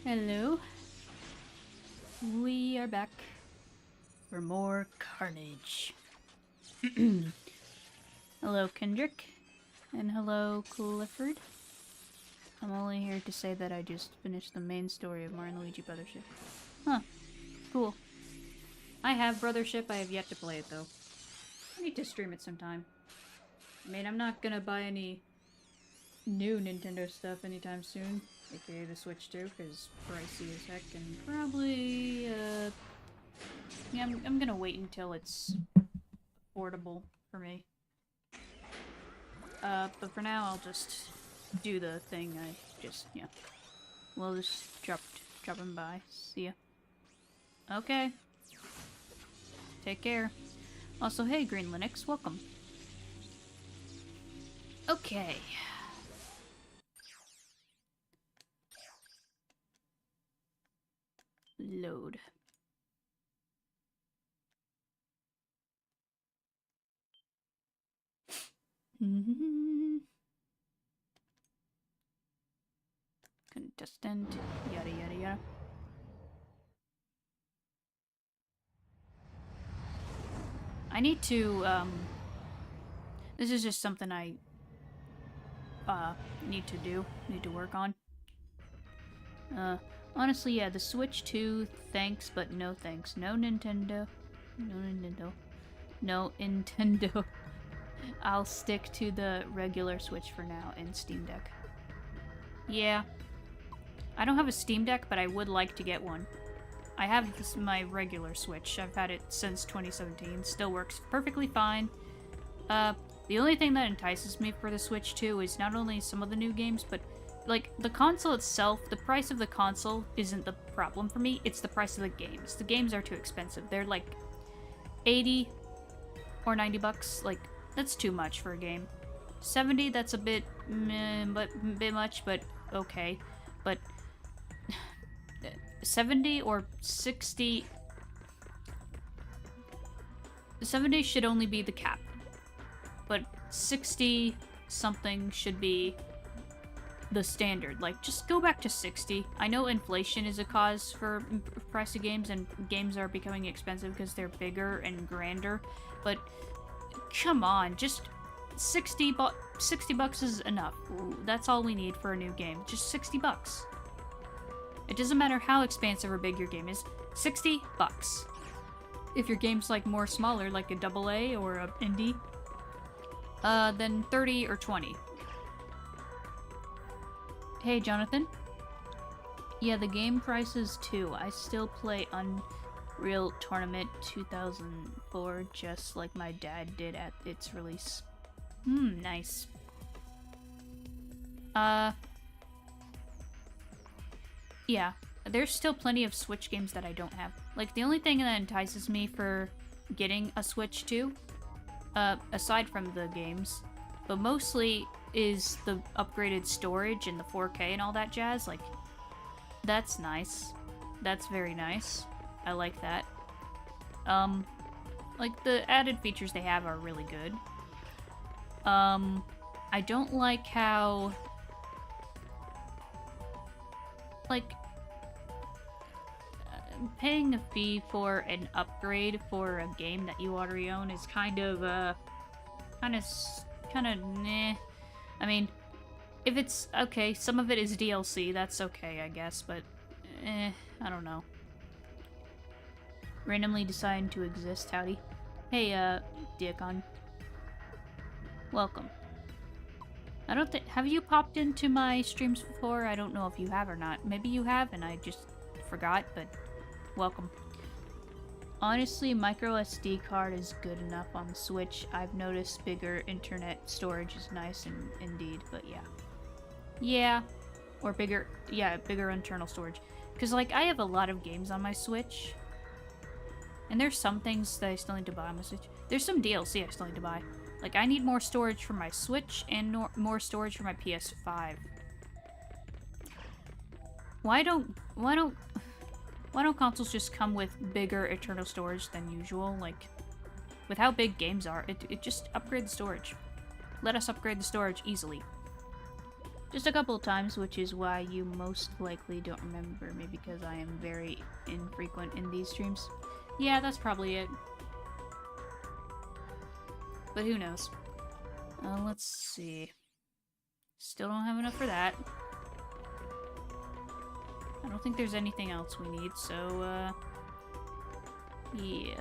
Hello. We are back for more carnage. Hello, Kendrick. And hello, Clifford. I'm only here to say that I just finished the main story of Mario & Luigi Brothership. Huh. Cool. I have Brothership, I have yet to play it though. I need to stream it sometime. I mean, I'm not gonna buy any new Nintendo stuff anytime soon, aka the Switch 2, because pricey as heck, and probably, yeah, I'm gonna wait until it's affordable for me. But for now, I'll just do the thing yeah. We'll just drop him by. See ya. Okay. Take care. Also, hey, Green Linux, welcome. Okay. Load. Contestant, yada yada yada. I need to, this is just something I, need to work on. Honestly, yeah, the Switch 2, thanks, but no thanks. No Nintendo. No Nintendo. No Nintendo. I'll stick to the regular Switch for now and Steam Deck. Yeah. I don't have a Steam Deck, but I would like to get one. I have my regular Switch. I've had it since 2017. Still works perfectly fine. The only thing that entices me for the Switch 2 is not only some of the new games, but like, the console itself, the price of the console isn't the problem for me, it's the price of the games. The games are too expensive. They're like 80 or 90 bucks. Like, that's too much for a game. 70, that's a bit much, but okay. But 70 or 60... 70 should only be the cap. But 60 something should be the standard. Like, just go back to 60. I know inflation is a cause for price of games, and games are becoming expensive because they're bigger and grander, but come on, just 60 bucks is enough. That's all we need for a new game. Just 60 bucks. It doesn't matter how expansive or big your game is. 60 bucks. If your game's like more smaller, like a AA or a indie, then 30 or 20. Hey, Jonathan. Yeah, the game prices too. I still play Unreal Tournament 2004 just like my dad did at its release. Nice. Yeah, there's still plenty of Switch games that I don't have. Like, the only thing that entices me for getting a Switch 2, aside from the games, but mostly is the upgraded storage and the 4K and all that jazz. Like, that's nice. That's very nice. I like that. Like, the added features they have are really good. I don't like how, like, paying a fee for an upgrade for a game that you already own is kind of meh. I mean, if it's, okay, some of it is DLC, that's okay, I guess, but, I don't know. Randomly deciding to exist, howdy. Hey, Diakon. Welcome. I don't think, have you popped into my streams before? I don't know if you have or not. Maybe you have and I just forgot, but welcome. Honestly, micro SD card is good enough on the Switch. I've noticed bigger internet storage is nice and indeed, but yeah. Yeah, or bigger internal storage. Because, like, I have a lot of games on my Switch, and there's some things that I still need to buy on my Switch. There's some DLC I still need to buy. Like, I need more storage for my Switch and more storage for my PS5. Why don't... Why don't consoles just come with bigger internal storage than usual? Like, with how big games are, it just upgrade the storage. Let us upgrade the storage easily. Just a couple of times, which is why you most likely don't remember me, because I am very infrequent in these streams. Yeah, that's probably it. But who knows? Let's see. Still don't have enough for that. I don't think there's anything else we need, so, yeah.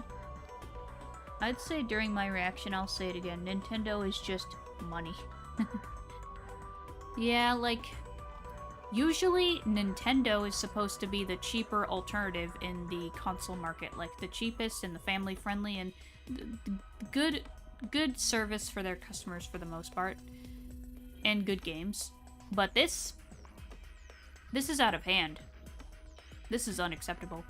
I'd say during my reaction, I'll say it again, Nintendo is just money. Yeah, like, usually Nintendo is supposed to be the cheaper alternative in the console market, like the cheapest and the family-friendly and good service for their customers for the most part, and good games. But this is out of hand. This is unacceptable.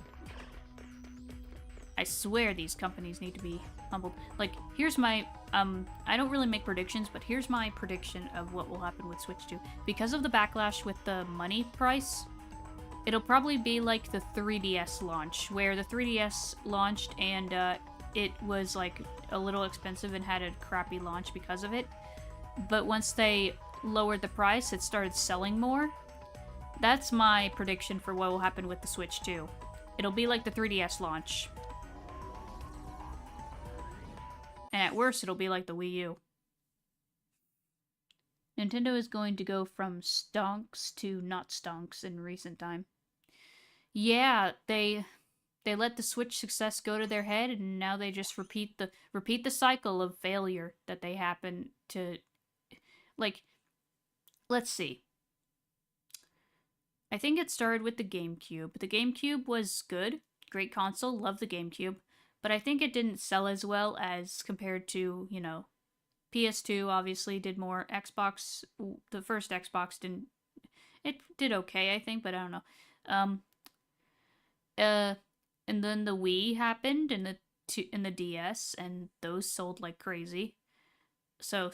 I swear these companies need to be humbled. Like, here's my, I don't really make predictions, but here's my prediction of what will happen with Switch 2. Because of the backlash with the money price, it'll probably be like the 3DS launch, where the 3DS launched and it was like a little expensive and had a crappy launch because of it. But once they lowered the price, it started selling more. That's my prediction for what will happen with the Switch 2. It'll be like the 3DS launch. And at worst, it'll be like the Wii U. Nintendo is going to go from stonks to not stonks in recent time. Yeah, they let the Switch success go to their head, and now they just repeat the cycle of failure that they happen to. Like, let's see. I think it started with the GameCube. The GameCube was good, great console, love the GameCube, but I think it didn't sell as well as compared to, you know, PS2 obviously did more. Xbox, the first Xbox didn't. It did okay, I think, but I don't know. And then the Wii happened, and the DS, and those sold like crazy. So,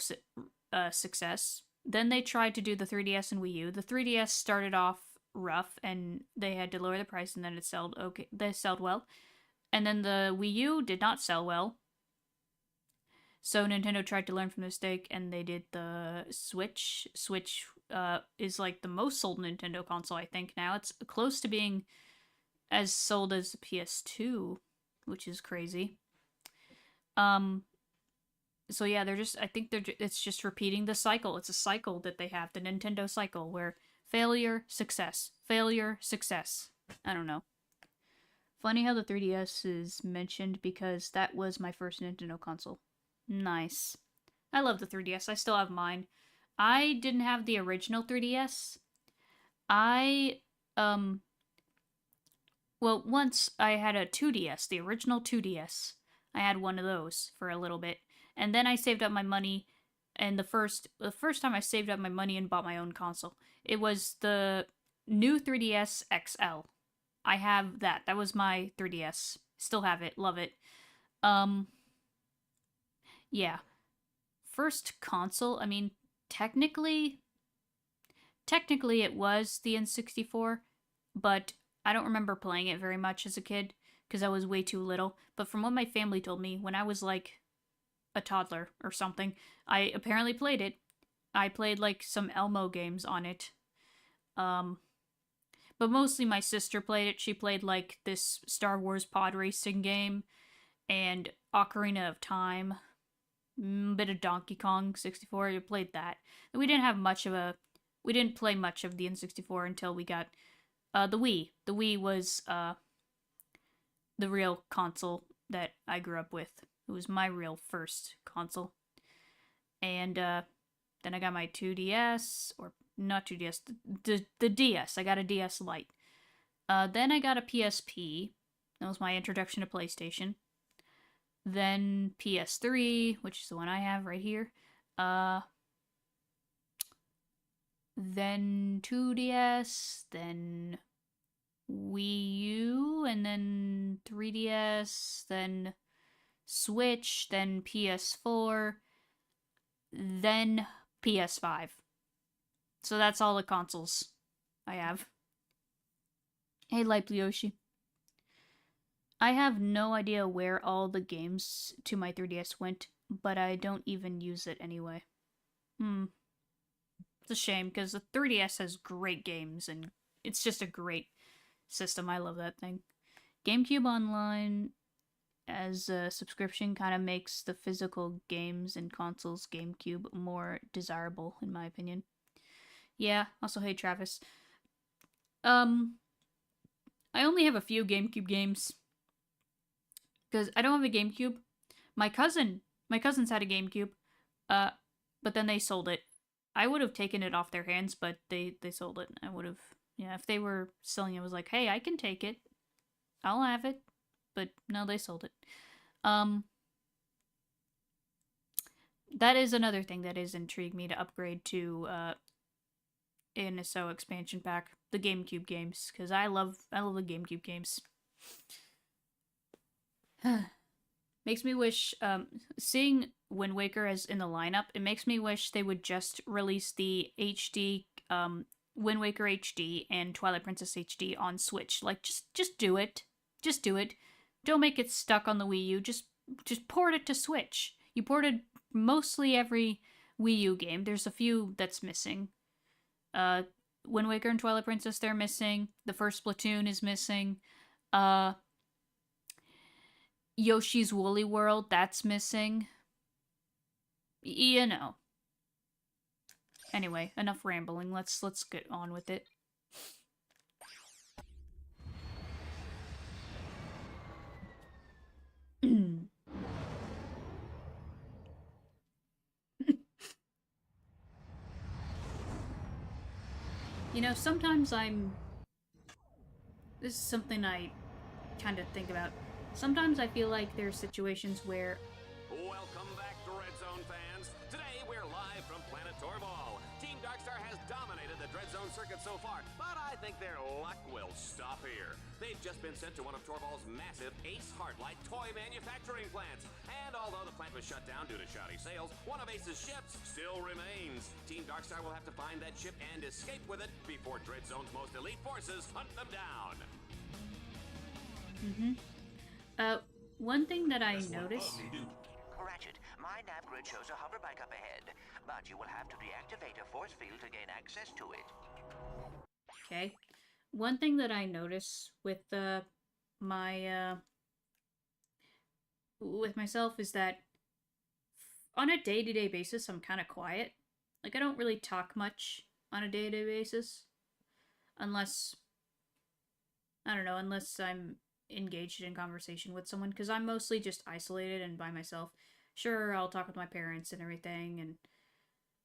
success. Then they tried to do the 3DS and Wii U. The 3DS started off rough, and they had to lower the price, and then it sold okay. They sold well, and then the Wii U did not sell well. So Nintendo tried to learn from the mistake, and they did the Switch. Switch is like the most sold Nintendo console, I think, now. It's close to being as sold as the PS2, which is crazy. So yeah, it's just repeating the cycle. It's a cycle that they have, the Nintendo cycle, where failure, success, failure, success. I don't know. Funny how the 3DS is mentioned, because that was my first Nintendo console. Nice. I love the 3DS. I still have mine. I didn't have the original 3DS. Well, once I had a 2DS, the original 2DS. I had one of those for a little bit. And then I saved up my money, and the first time I saved up my money and bought my own console, it was the new 3DS XL. I have that. That was my 3DS. Still have it. Love it. Yeah. First console, I mean, technically it was the N64, but I don't remember playing it very much as a kid, because I was way too little. But from what my family told me, when I was like a toddler or something, I apparently played it. I played like some Elmo games on it. But mostly my sister played it. She played like this Star Wars pod racing game and Ocarina of Time. Bit of Donkey Kong 64. I played that. We didn't play much of the N64 until we got the Wii. The Wii was the real console that I grew up with. It was my real first console. And then I got my 2DS, or not 2DS, the DS. I got a DS Lite. Then I got a PSP. That was my introduction to PlayStation. Then PS3, which is the one I have right here. Then 2DS, then Wii U, and then 3DS, then Switch, then PS4, then PS5. So that's all the consoles I have. Hey, Light Yoshi. I have no idea where all the games to my 3DS went, but I don't even use it anyway. It's a shame because the 3DS has great games and it's just a great system. I love that thing. GameCube Online as a subscription kind of makes the physical games and consoles GameCube more desirable, in my opinion. Yeah, also, hey Travis. I only have a few GameCube games because I don't have a GameCube. My cousins had a GameCube, uh, but then they sold it. I would have taken it off their hands, but they sold it. I would have, yeah, if they were selling it, I was like, hey, I can take it, I'll have it, but no, they sold it. Um, that is another thing that has intrigued me to upgrade to NSO expansion pack, the GameCube games, because I love the GameCube games. Makes me wish, seeing Wind Waker as in the lineup, it makes me wish they would just release the HD, Wind Waker HD and Twilight Princess HD on Switch. Like, just do it. Just do it. Don't make it stuck on the Wii U. Just port it to Switch. You ported mostly every Wii U game. There's a few that's missing. Wind Waker and Twilight Princess, they're missing. The first Splatoon is missing. Yoshi's Woolly World, that's missing. You know. Anyway, enough rambling. Let's get on with it. You know, sometimes this is something I kind of think about. Sometimes I feel like there are situations where... Welcome back to Red Zone fans. Today we're live from Planet Torball. Team Darkstar has dominated the Dread Zone circuit so far, but I think their luck will stop here. They've just been sent to one of Torball's massive Ace Heartlight toy manufacturing plants. And although the plant was shut down due to shoddy sales, one of Ace's ships still remains. Team Darkstar will have to find that ship and escape with it before Dread Zone's most elite forces hunt them down. One thing that I noticed... Ratchet, my nav grid shows a hover bike up ahead, but you will have to deactivate a force field to gain access to it. Okay. One thing that I notice with with myself is that on a day-to-day basis, I'm kind of quiet. Like, I don't really talk much on a day-to-day basis. Unless, I don't know, unless I'm engaged in conversation with someone, because I'm mostly just isolated and by myself. Sure, I'll talk with my parents and everything, and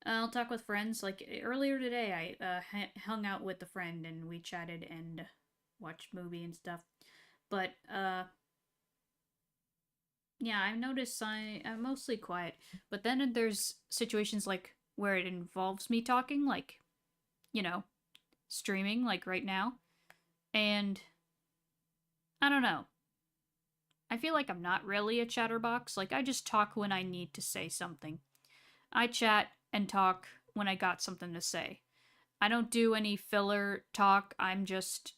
I'll talk with friends. Like, earlier today, I hung out with a friend, and we chatted and watched movie and stuff. But, yeah, I've noticed I'm mostly quiet. But then there's situations, like, where it involves me talking, like, you know, streaming, like right now. And I don't know. I feel like I'm not really a chatterbox. Like, I just talk when I need to say something. I chat and talk when I got something to say. I don't do any filler talk. I just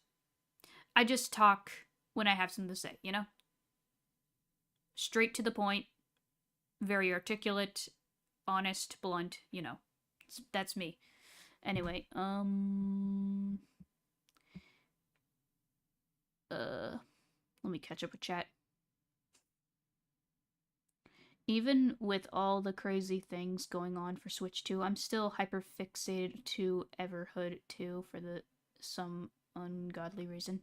talk when I have something to say, you know? Straight to the point. Very articulate, honest, blunt, you know. That's me. Anyway, let me catch up with chat. Even with all the crazy things going on for Switch 2, I'm still hyperfixated to Everhood 2 for some ungodly reason.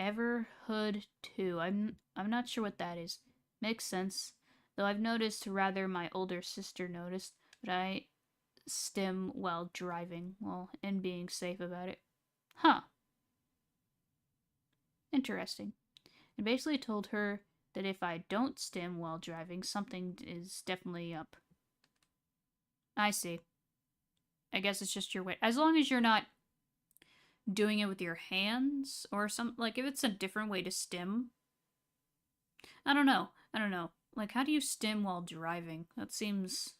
Everhood 2. I'm not sure what that is. Makes sense. Though I've noticed, rather my older sister noticed, that I stim while driving, and being safe about it. Huh. Interesting. And basically told her that if I don't stim while driving, something is definitely up. I see. I guess it's just your way. As long as you're not doing it with your hands or something. Like, if it's a different way to stim. I don't know. Like, how do you stim while driving? That seems...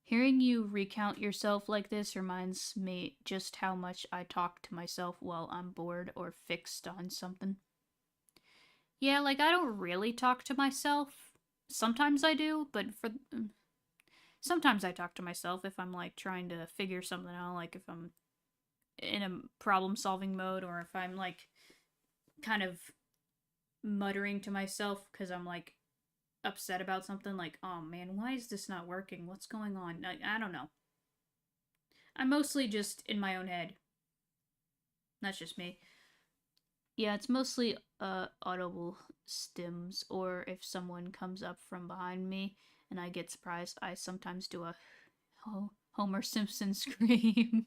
Hearing you recount yourself like this reminds me just how much I talk to myself while I'm bored or fixed on something. Yeah, like, I don't really talk to myself. Sometimes I do, but sometimes I talk to myself if I'm, like, trying to figure something out, like if I'm in a problem-solving mode, or if I'm, like, kind of muttering to myself because I'm, like, upset about something, like, oh man, why is this not working? What's going on? I don't know. I'm mostly just in my own head. That's just me. Yeah, it's mostly audible stims, or if someone comes up from behind me and I get surprised, I sometimes do a Homer Simpson scream.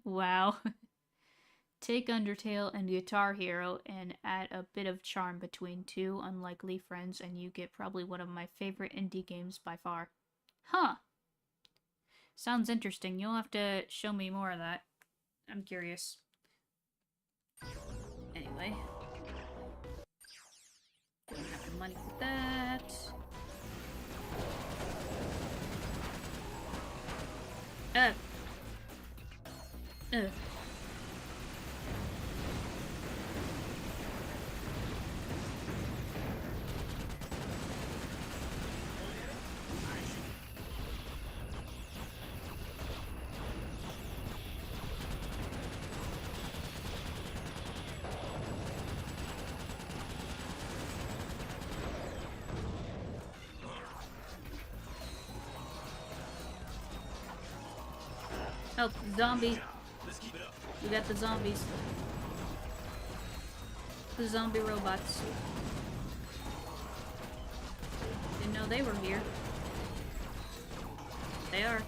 Wow. Take Undertale and Guitar Hero and add a bit of charm between two unlikely friends, and you get probably one of my favorite indie games by far. Huh. Sounds interesting. You'll have to show me more of that. I'm curious. Anyway. Don't have the money for that. Ugh. Oh, zombie. We got the zombies. The zombie robots. Didn't know they were here. They are.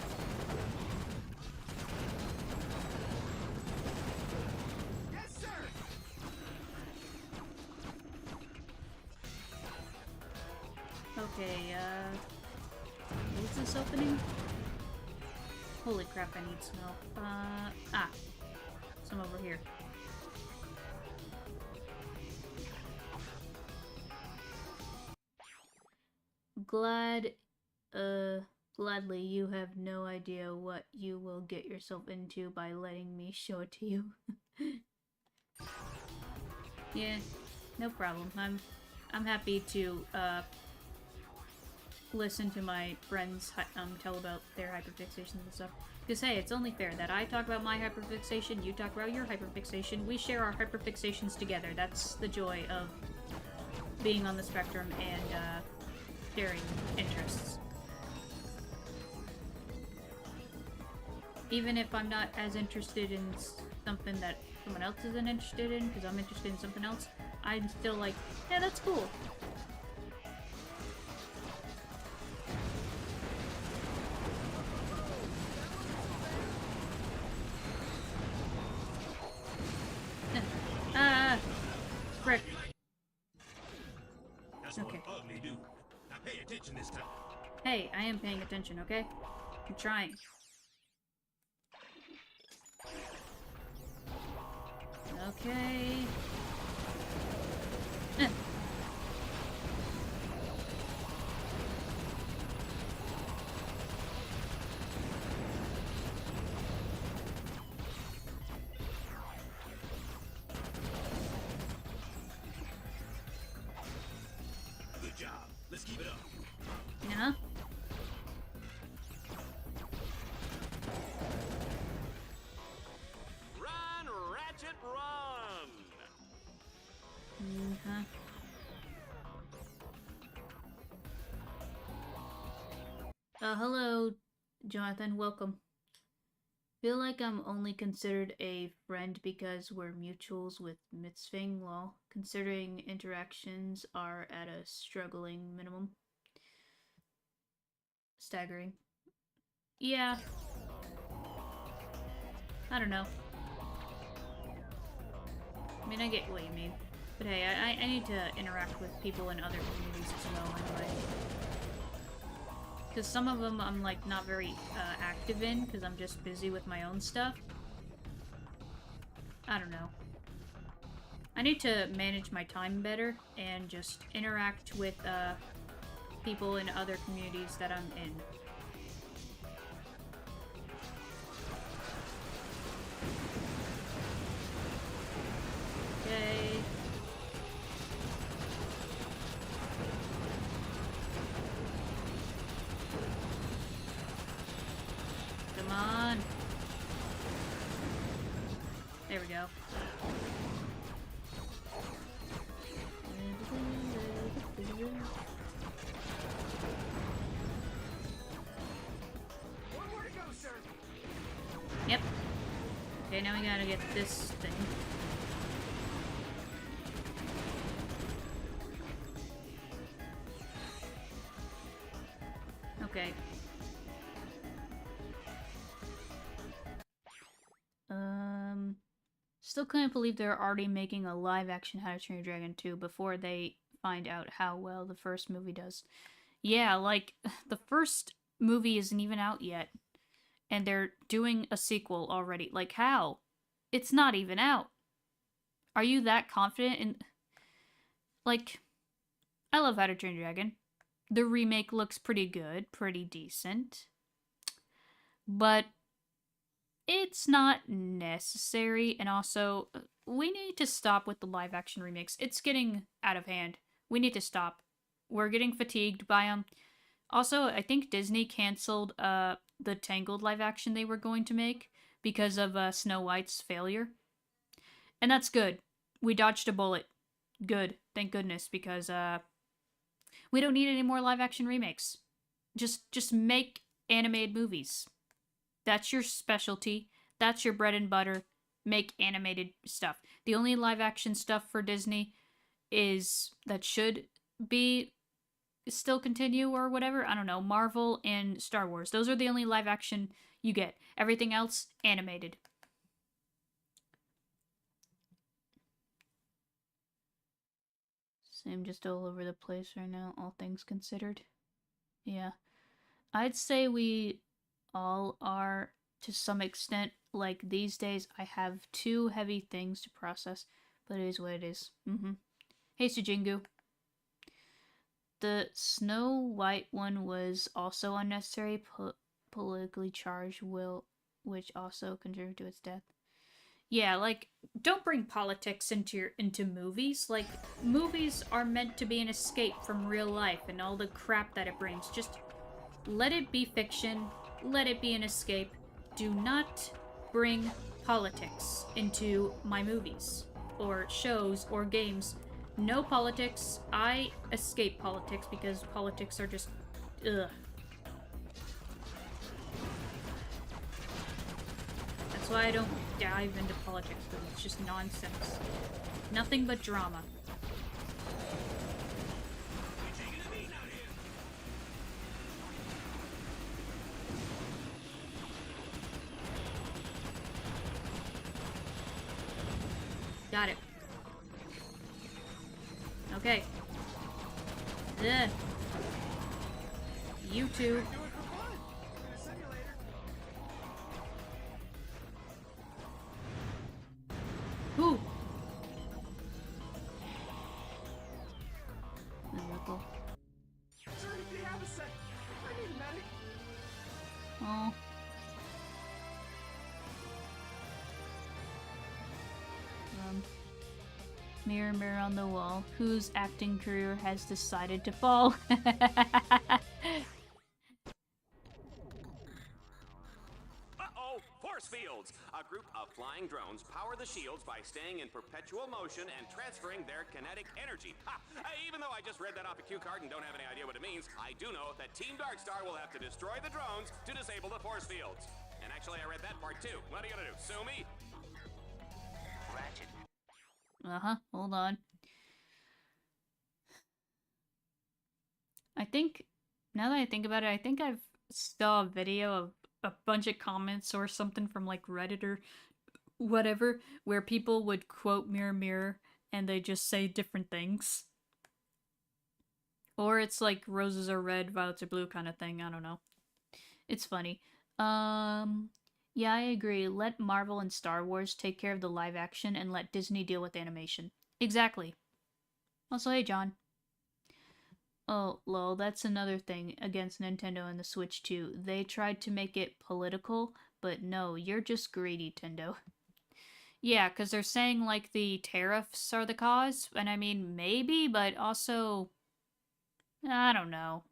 Yes, sir! Okay, is this opening? Holy crap, I need snow. Some over here. Gladly, you have no idea what you will get yourself into by letting me show it to you. Yeah, no problem. I'm happy to, listen to my friends tell about their hyperfixations and stuff. Because hey, it's only fair that I talk about my hyperfixation, you talk about your hyperfixation, we share our hyperfixations together. That's the joy of being on the spectrum and sharing interests. Even if I'm not as interested in something that someone else isn't interested in, because I'm interested in something else, I'm still like, yeah, that's cool. Frick. That's okay. One ugly dude. Now pay attention this time. Hey, I am paying attention, okay? I'm trying. Okay. Good job. Let's keep it up. Yeah. Run, Ratchet, run! Hello, Jonathan. Welcome. Feel like I'm only considered a friend because we're mutuals with Mitzving Law, considering interactions are at a struggling minimum. Staggering. Yeah. I don't know. I mean, I get what you mean. But hey, I need to interact with people in other communities as well, anyway. Because some of them I'm, like, not very active in, because I'm just busy with my own stuff. I don't know. I need to manage my time better, and just interact with, people in other communities that I'm in. Okay, now we gotta get this thing. Okay. Still couldn't believe they're already making a live-action How to Train Your Dragon 2 before they find out how well the first movie does. Yeah, like, the first movie isn't even out yet, and they're doing a sequel already. Like, how? It's not even out. Are you that confident in... Like, I love How to Train Your Dragon. The remake looks pretty good, pretty decent. But it's not necessary, and also, we need to stop with the live-action remakes. It's getting out of hand. We need to stop. We're getting fatigued by them. Also, I think Disney canceled the Tangled live-action they were going to make because of Snow White's failure. And that's good. We dodged a bullet. Good. Thank goodness, because we don't need any more live-action remakes. Just make animated movies. That's your specialty. That's your bread and butter. Make animated stuff. The only live-action stuff for Disney is that should be still continue or whatever. I don't know. Marvel and Star Wars. Those are the only live-action you get. Everything else, animated. Same just all over the place right now, all things considered. Yeah. I'd say we all are to some extent. Like, these days I have two heavy things to process, but it is what it is. Hey, Sujingu. The Snow White one was also unnecessary, politically charged, which also contributed to its death. Yeah, like, don't bring politics into movies. Like, movies are meant to be an escape from real life and all the crap that it brings. Just let it be fiction. Let it be an escape. Do not bring politics into my movies or shows or games. No politics. I escape politics because politics are just... ugh. That's why I don't dive into politics, because it's just nonsense. Nothing but drama. Got it. Okay. Ugh. You two. Who? Miracle. Oh. Mirror, mirror on the wall, whose acting career has decided to fall? Uh-oh! Force fields! A group of flying drones power the shields by staying in perpetual motion and transferring their kinetic energy. Ha! Even though I just read that off a cue card and don't have any idea what it means, I do know that Team Darkstar will have to destroy the drones to disable the force fields. And actually, I read that part too. What are you gonna do, sue me? Ratchet. Hold on. I think, now that I think about it, I think I've saw a video of a bunch of comments or something from like Reddit or whatever, where people would quote Mirror Mirror and they just say different things. Or it's like roses are red, violets are blue kind of thing, I don't know. It's funny. Yeah, I agree. Let Marvel and Star Wars take care of the live action and let Disney deal with animation. Exactly. Also, hey, John. Oh, lol, that's another thing against Nintendo and the Switch too. They tried to make it political, but no, you're just greedy, Nintendo. Yeah, because they're saying, like, the tariffs are the cause, and I mean, maybe, but also... I don't know.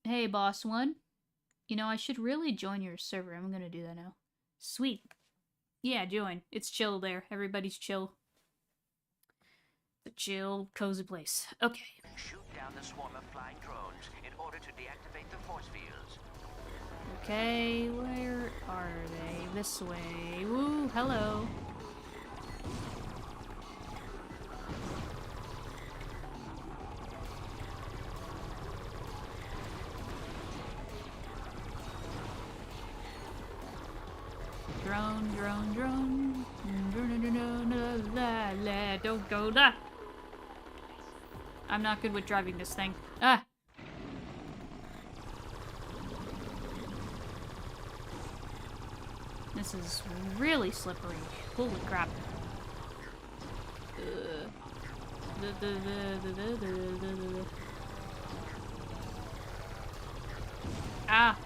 Hey, Boss One. You know, I should really join your server. I'm gonna do that now. Sweet. Yeah, join. It's chill there. Everybody's chill. The chill, cozy place. Okay. Shoot down the swarm of flying drones in order to deactivate the force fields. Okay, where are they? This way. Woo, hello. Drone, drone, drone. Don't go da. I'm not good with driving this thing. Ah! This is really slippery. Holy crap. Ah!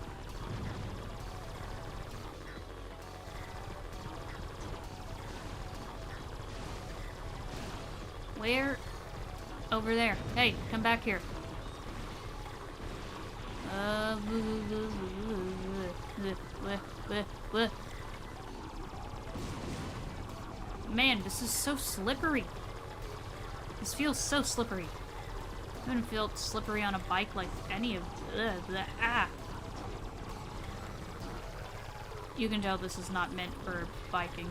Where? Over there. Hey, come back here. Man, this is so slippery. This feels so slippery. I haven't felt slippery on a bike like any of ah. You can tell this is not meant for biking.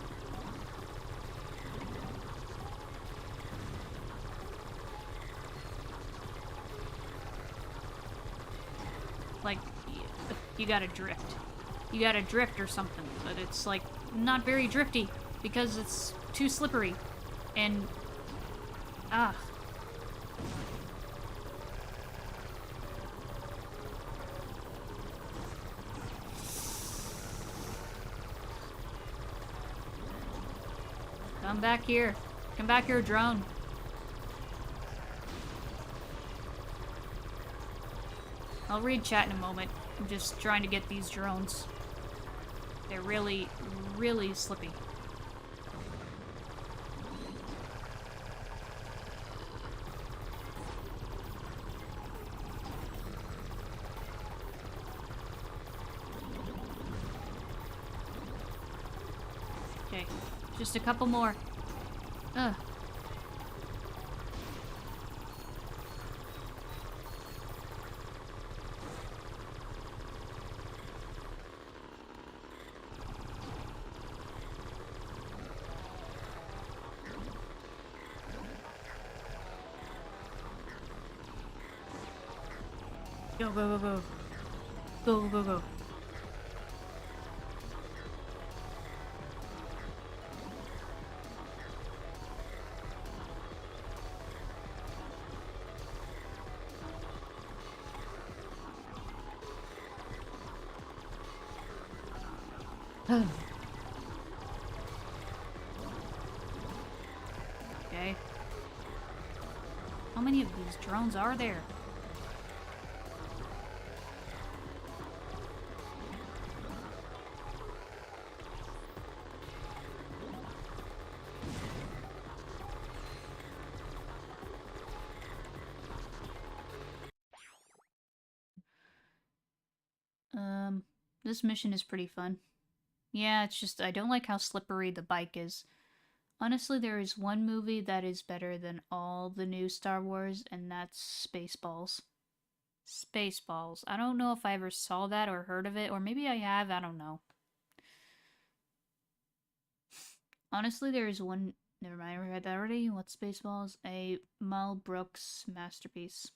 Like, you gotta drift. You gotta drift or something, but it's like not very drifty because it's too slippery. And ah. Come back here. Come back here, drone. I'll read chat in a moment. I'm just trying to get these drones. They're really, really slippy. Okay, just a couple more. Ugh. Go, go, go, go. Go, go, go. Okay. How many of these drones are there? This mission is pretty fun. Yeah, it's just I don't like how slippery the bike is. Honestly, there is one movie that is better than all the new Star Wars, and that's Spaceballs. Spaceballs. I don't know if I ever saw that or heard of it, or maybe I have, I don't know. Honestly, there is one... Never mind, I read that already. What's Spaceballs? A Mel Brooks masterpiece.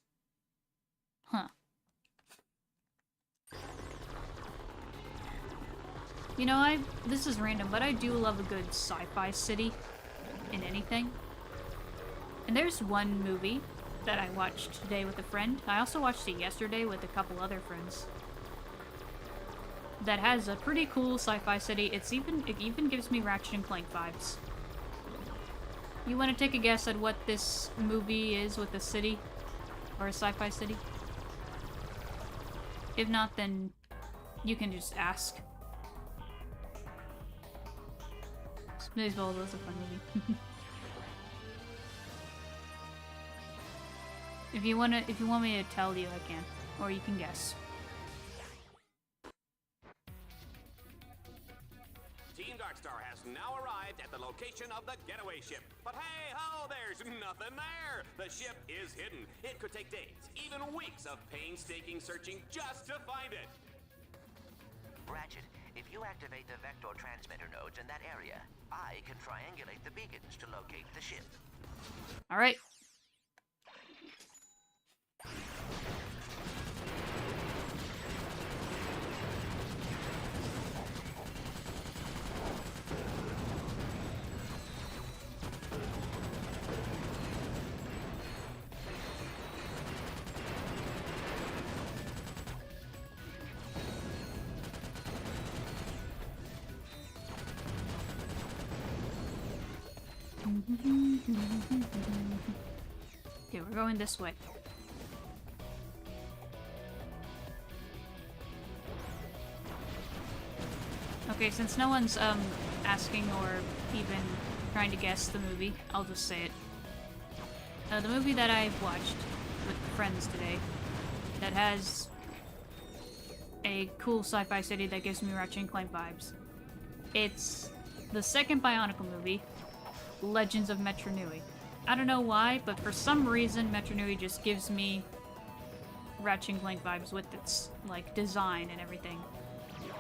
Huh. You know, this is random, but I do love a good sci-fi city in anything. And there's one movie that I watched today with a friend. I also watched it yesterday with a couple other friends. That has a pretty cool sci-fi city. It even gives me Ratchet and Clank vibes. You want to take a guess at what this movie is with a city? Or a sci-fi city? If not, then you can just ask. Spaceballs was a fun movie. If you want me to tell you, I can, or you can guess. Team Darkstar has now arrived at the location of the getaway ship. But hey ho, there's nothing there. The ship is hidden. It could take days, even weeks of painstaking searching just to find it. Ratchet, if you activate the vector transmitter nodes in that area, I can triangulate the beacons to locate the ship. Alright. Okay, we're going this way. Okay, since no one's asking or even trying to guess the movie, I'll just say it. The movie that I've watched with friends today that has a cool sci-fi city that gives me Ratchet and Clank vibes. It's the second Bionicle movie, Legends of Metro Nui. I don't know why, but for some reason Metro Nui just gives me Ratchet and Clank vibes with its, like, design and everything.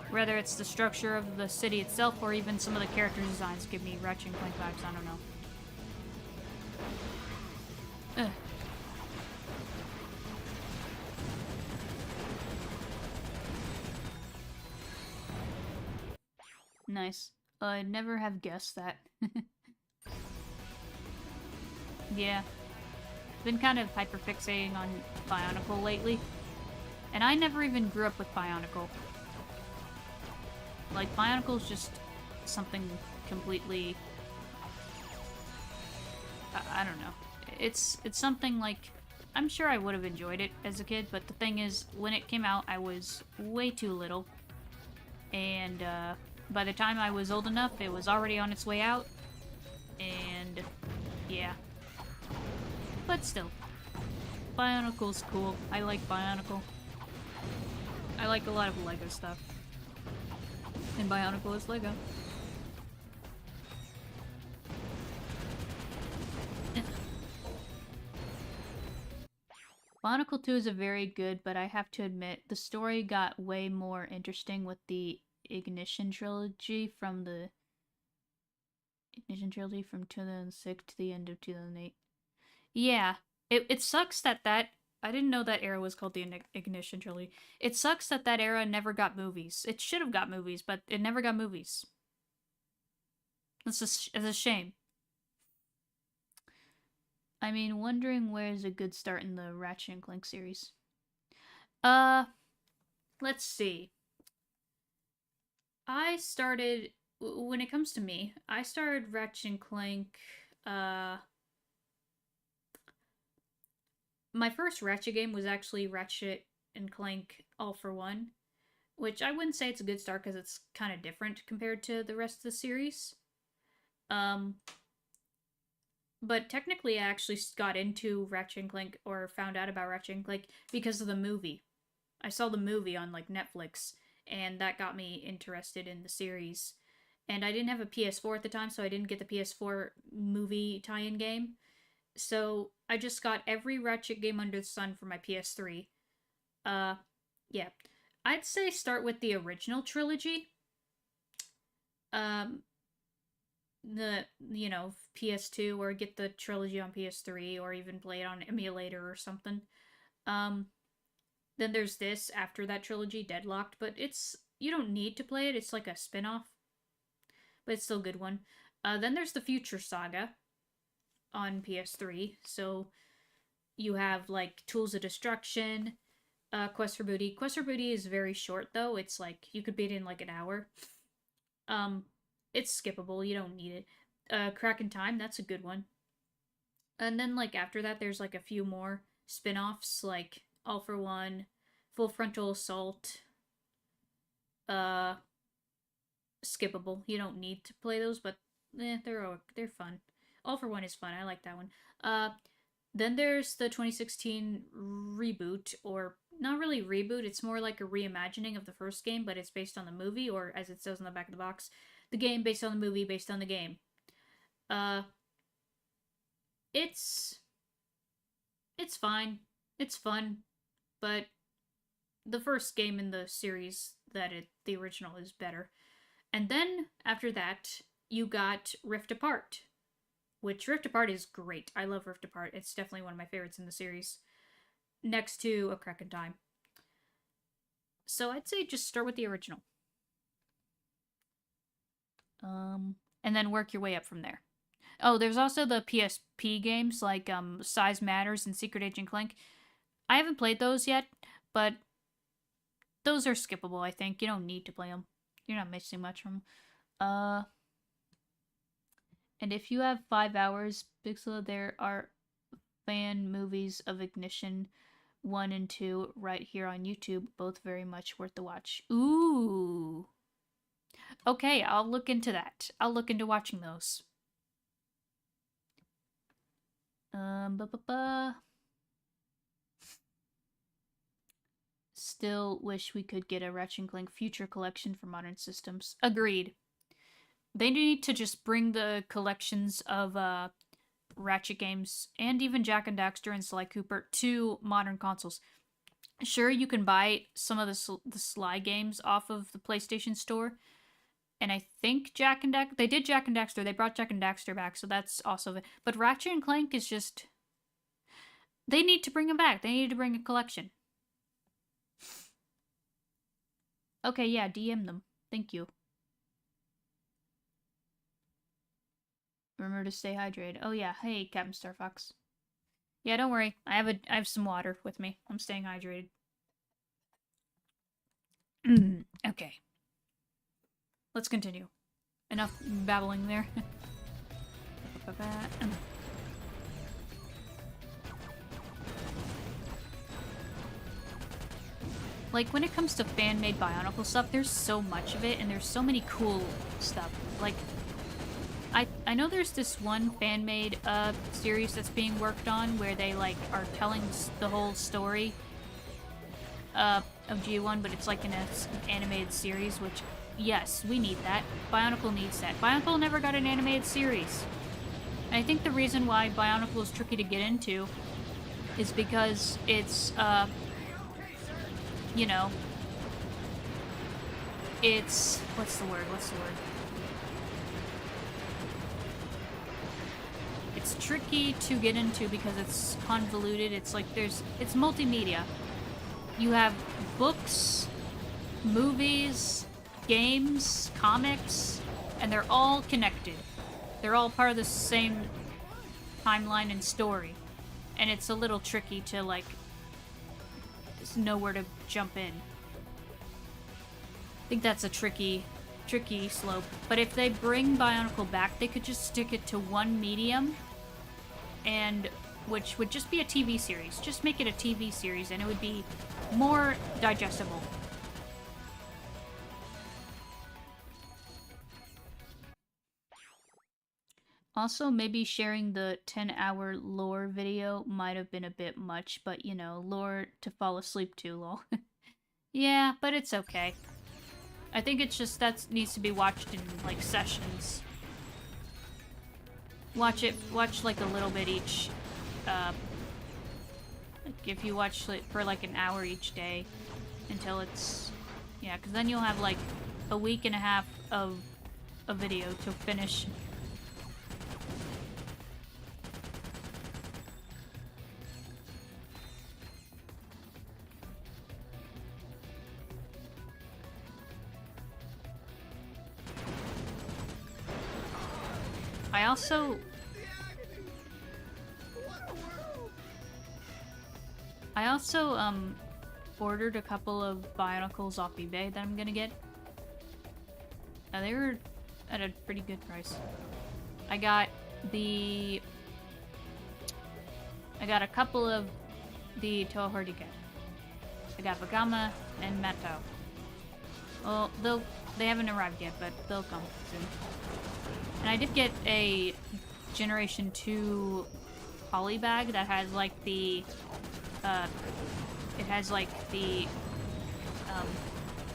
Whether it's the structure of the city itself or even some of the character designs give me Ratchet and Clank vibes, I don't know. Ugh. Nice. I'd never have guessed that. Yeah. Been kind of hyperfixating on Bionicle lately. And I never even grew up with Bionicle. Like, Bionicle's just something completely... I don't know. It's something like... I'm sure I would have enjoyed it as a kid, but the thing is, when it came out, I was way too little. And, by the time I was old enough, it was already on its way out. And, yeah. But still. Bionicle's cool. I like Bionicle. I like a lot of LEGO stuff. And Bionicle is LEGO. Bionicle 2 is a very good, but I have to admit, the story got way more interesting with the Ignition trilogy from 2006 to the end of 2008. Yeah, it sucks that I didn't know that era was called the Ignition trilogy. It sucks that era never got movies. It should have got movies, but it never got movies. It's a shame. I mean, wondering where's a good start in the Ratchet and Clank series. Let's see. I started, when it comes to me, I started Ratchet and Clank, my first Ratchet game was actually Ratchet and Clank All for One, which I wouldn't say it's a good start because it's kind of different compared to the rest of the series. But technically I actually got into Ratchet and Clank, or found out about Ratchet and Clank, because of the movie. I saw the movie on, like, Netflix, and that got me interested in the series. And I didn't have a PS4 at the time, so I didn't get the PS4 movie tie-in game. So I just got every Ratchet game under the sun for my PS3. Yeah. I'd say start with the original trilogy. The, PS2, or get the trilogy on PS3, or even play it on emulator or something. Then there's this after that trilogy, Deadlocked, but you don't need to play it, it's like a spin-off. But it's still a good one. Then there's the Future Saga on PS3, so you have, like, Tools of Destruction, Quest for Booty. Quest for Booty is very short, though. It's like, you could beat it in, like, an hour. It's skippable, you don't need it. Crack in Time, that's a good one. And then, like, after that, there's, like, a few more spin-offs, like All for One, Full Frontal Assault. Skippable. You don't need to play those, but they're fun. All for One is fun. I like that one. Then there's the 2016 reboot, or not really reboot. It's more like a reimagining of the first game, but it's based on the movie, or as it says on the back of the box, the game based on the movie based on the game. It's fine. It's fun, but the first game in the series that the original is better. And then after that, you got Rift Apart, which Rift Apart is great. I love Rift Apart. It's definitely one of my favorites in the series, next to A Crack in Time. So I'd say just start with the original. And then work your way up from there. Oh, there's also the PSP games like Size Matters and Secret Agent Clank. I haven't played those yet, but those are skippable, I think. You don't need to play them. You're not missing much from them. And if you have 5 hours, Pixel, there are fan movies of Ignition 1 and 2 right here on YouTube. Both very much worth the watch. Ooh. Okay, I'll look into that. I'll look into watching those. Still wish we could get a Ratchet & Clank Future Collection for modern systems. Agreed. They need to just bring the collections of Ratchet games and even Jak and Daxter and Sly Cooper to modern consoles. Sure, you can buy some of the Sly games off of the PlayStation Store, and I think Jak and Daxter, they did Jak and Daxter, they brought Jak and Daxter back, so that's also, but Ratchet and Clank is just, they need to bring them back. They need to bring a collection. Okay, yeah, DM them. Thank you. Remember to stay hydrated. Oh yeah, hey, Captain Star Fox. Yeah, don't worry. I have some water with me. I'm staying hydrated. Okay. Let's continue. Enough babbling there. Like, when it comes to fan-made Bionicle stuff, there's so much of it, and there's so many cool stuff. Like, I know there's this one fan-made series that's being worked on where they, like, are telling the whole story of G1, but it's like in an animated series, which, yes, we need that. Bionicle needs that. Bionicle never got an animated series. And I think the reason why Bionicle is tricky to get into is because it's, you know, it's, what's the word? It's tricky to get into because it's convoluted. It's like it's multimedia. You have books, movies, games, comics, and they're all connected. They're all part of the same timeline and story. And it's a little tricky to, like, just know where to jump in. I think that's a tricky slope. But if they bring Bionicle back, they could just stick it to one medium, and which would just be a TV series. Just make it a TV series, and it would be more digestible. Also, maybe sharing the 10-hour lore video might have been a bit much, but, you know, lore to fall asleep to, lol. Yeah, but it's okay. I think it's just that needs to be watched in, like, sessions. Watch like a little bit each, like if you watch it for like an hour each day until it's, yeah, because then you'll have like a week and a half of a video to finish. I also ordered a couple of Bionicles off eBay that I'm gonna get. They were at a pretty good price. I got a couple of the Tohordiga. I got Bagama and Mato. Well, they haven't arrived yet, but they'll come soon. And I did get a Generation 2 poly bag that has like the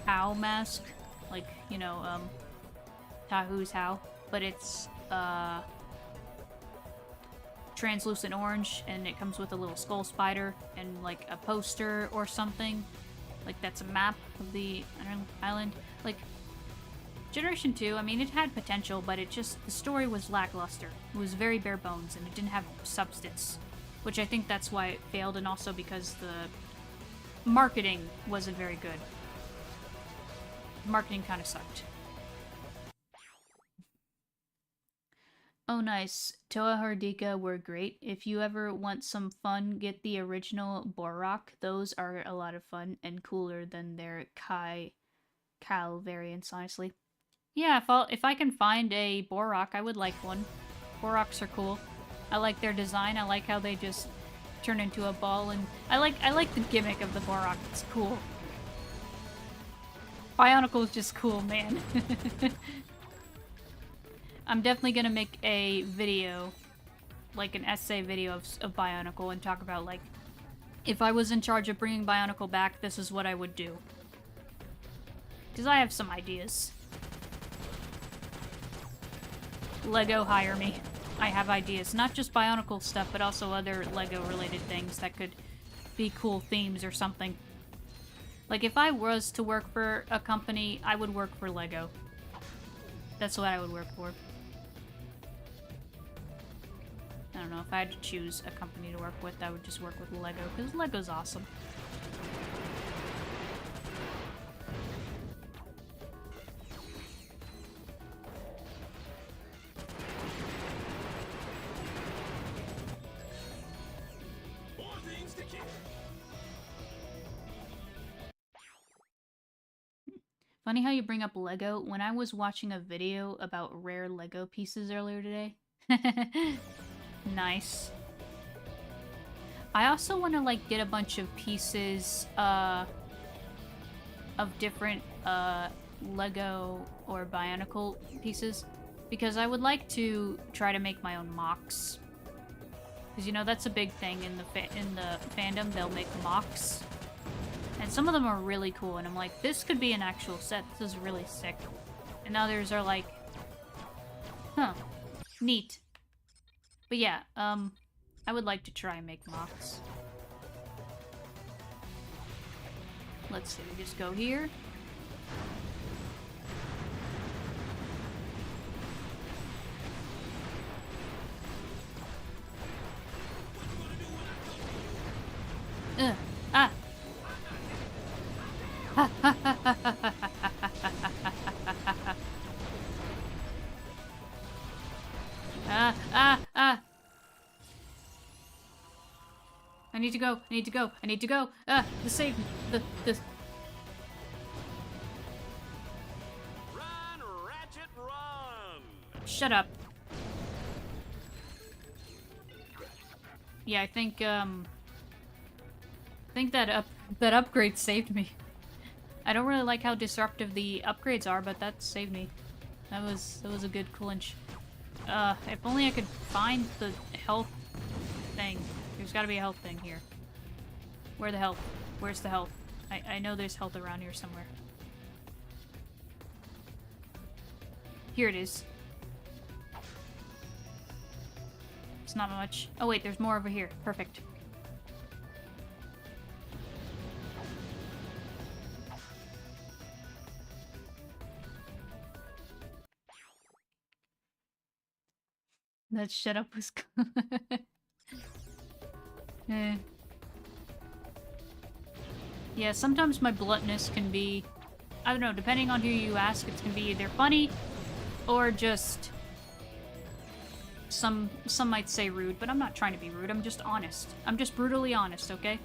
How mask, like, you know, Tahu's How, but it's translucent orange, and it comes with a little skull spider and like a poster or something. Like, that's a map of the island. Like, Generation 2, I mean, it had potential, but the story was lackluster. It was very bare bones, and it didn't have substance. Which I think that's why it failed, and also because the marketing wasn't very good. Marketing kind of sucked. Oh, nice. Toa Hardika were great. If you ever want some fun, get the original Borok. Those are a lot of fun and cooler than their Cal variants, honestly. Yeah, if I can find a Borok, I would like one. Boroks are cool. I like their design. I like how they just turn into a ball, and I like the gimmick of the Borok. It's cool. Bionicle is just cool, man. I'm definitely gonna make a video, like an essay video of Bionicle, and talk about, like, if I was in charge of bringing Bionicle back, this is what I would do. Because I have some ideas. Lego, hire me. I have ideas. Not just Bionicle stuff, but also other Lego-related things that could be cool themes or something. Like, if I was to work for a company, I would work for Lego. That's what I would work for. I don't know, if I had to choose a company to work with, I would just work with Lego, because Lego's awesome. Funny how you bring up Lego. When I was watching a video about rare Lego pieces earlier today. Nice. I also want to, like, get a bunch of pieces, of different, Lego or Bionicle pieces. Because I would like to try to make my own mocks. Because, you know, that's a big thing in the fandom. They'll make mocks. And some of them are really cool, and I'm like, this could be an actual set. This is really sick. And others are like, huh, neat. But yeah, I would like to try and make mocks. Let's see, we just go here. Ah! I need to go. I need to go. I need to go. The save. The. Run, Ratchet, run! Shut up. Yeah, I think that upgrade saved me. I don't really like how disruptive the upgrades are, but that saved me. That was a good clinch. If only I could find the health thing. There's gotta be a health thing here. Where the health? Where's the health? I know there's health around here somewhere. Here it is. It's not much. Oh wait, there's more over here. Perfect. That shut up was eh. Yeah, sometimes my bluntness can be, I don't know, depending on who you ask, it can be either funny or just some might say rude, but I'm not trying to be rude, I'm just honest. I'm just brutally honest, okay?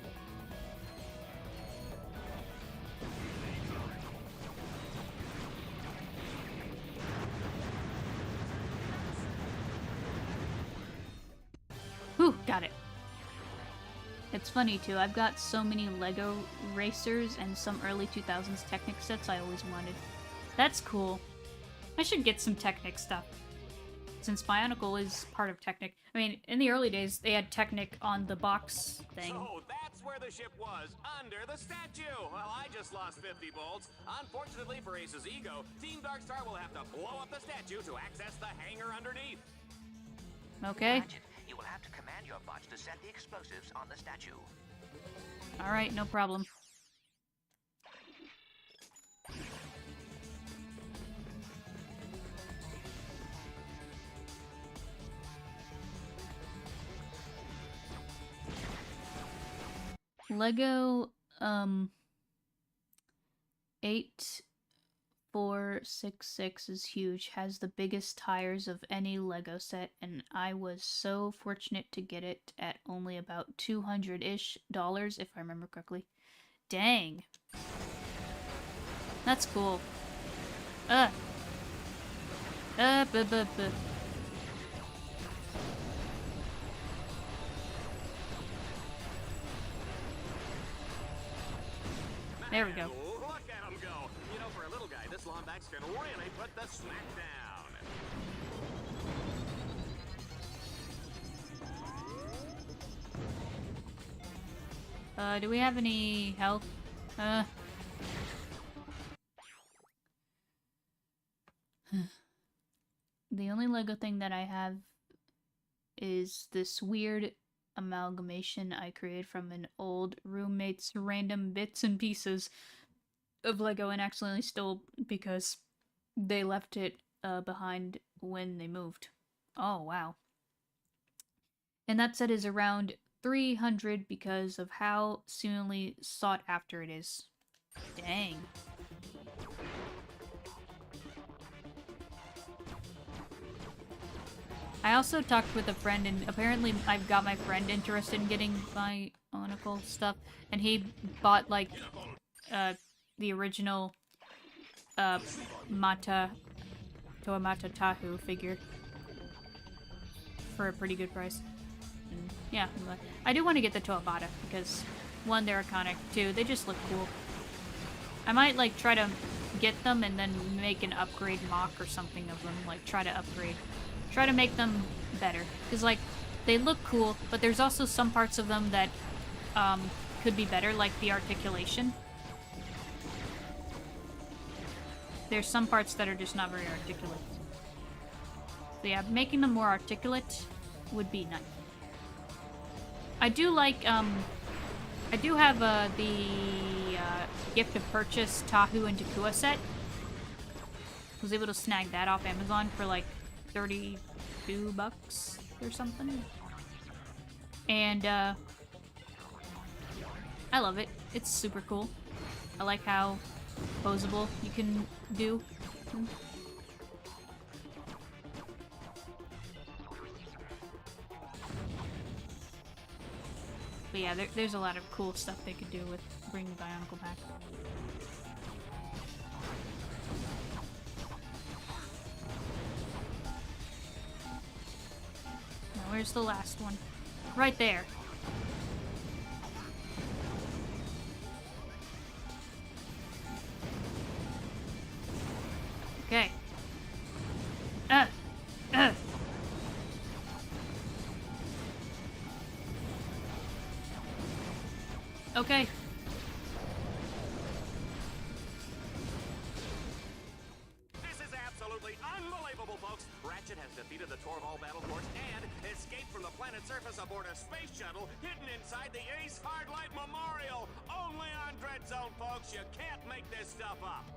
Whew, got it. It's funny too, I've got so many Lego racers and some early 2000s Technic sets I always wanted. That's cool. I should get some Technic stuff. Since Bionicle is part of Technic. I mean, in the early days, they had Technic on the box thing. So that's where the ship was, under the statue. Well, I just lost 50 volts. Unfortunately for Ace's ego, Team Darkstar will have to blow up the statue to access the hangar underneath. Okay. Ratchet, you will have to command your bots to set the explosives on the statue. Alright, no problem. Lego 8466 is huge, has the biggest tires of any Lego set, and I was so fortunate to get it at only about $200-ish, if I remember correctly. Dang. That's cool. Buh. There we go. Look at him go. You know, for a little guy, this Lombax can really put the smack down. Do we have any health? The only Lego thing that I have is this weird amalgamation I created from an old roommate's random bits and pieces of Lego and accidentally stole because they left it behind when they moved. Oh, wow. And that set is around 300 because of how soonly sought after it is. Dang. I also talked with a friend, and apparently I've got my friend interested in getting Bionicle stuff, and he bought, like, the original, Toamata Tahu figure for a pretty good price. And yeah, I do want to get the Toamata, because, one, they're iconic, two, they just look cool. I might, like, try to get them and then make an upgrade mock or something of them, like, try to make them better, because like they look cool, but there's also some parts of them that could be better, like the articulation. There's some parts that are just not very articulate. So yeah, making them more articulate would be nice. I do like I do have the gift of purchase Tahu and Takua set. I was able to snag that off Amazon for like $32 or something. And I love it. It's super cool. I like how posable you can do. But yeah, there's a lot of cool stuff they could do with bringing Bionicle back. Where's the last one? Right there. Okay. Okay. This is absolutely unbelievable, folks. Ratchet has defeated the Torval battle force and escaped from the planet's surface aboard a space shuttle hidden inside the Ace Hardlight Memorial. Only on Dread Zone, folks. You can't make this stuff up.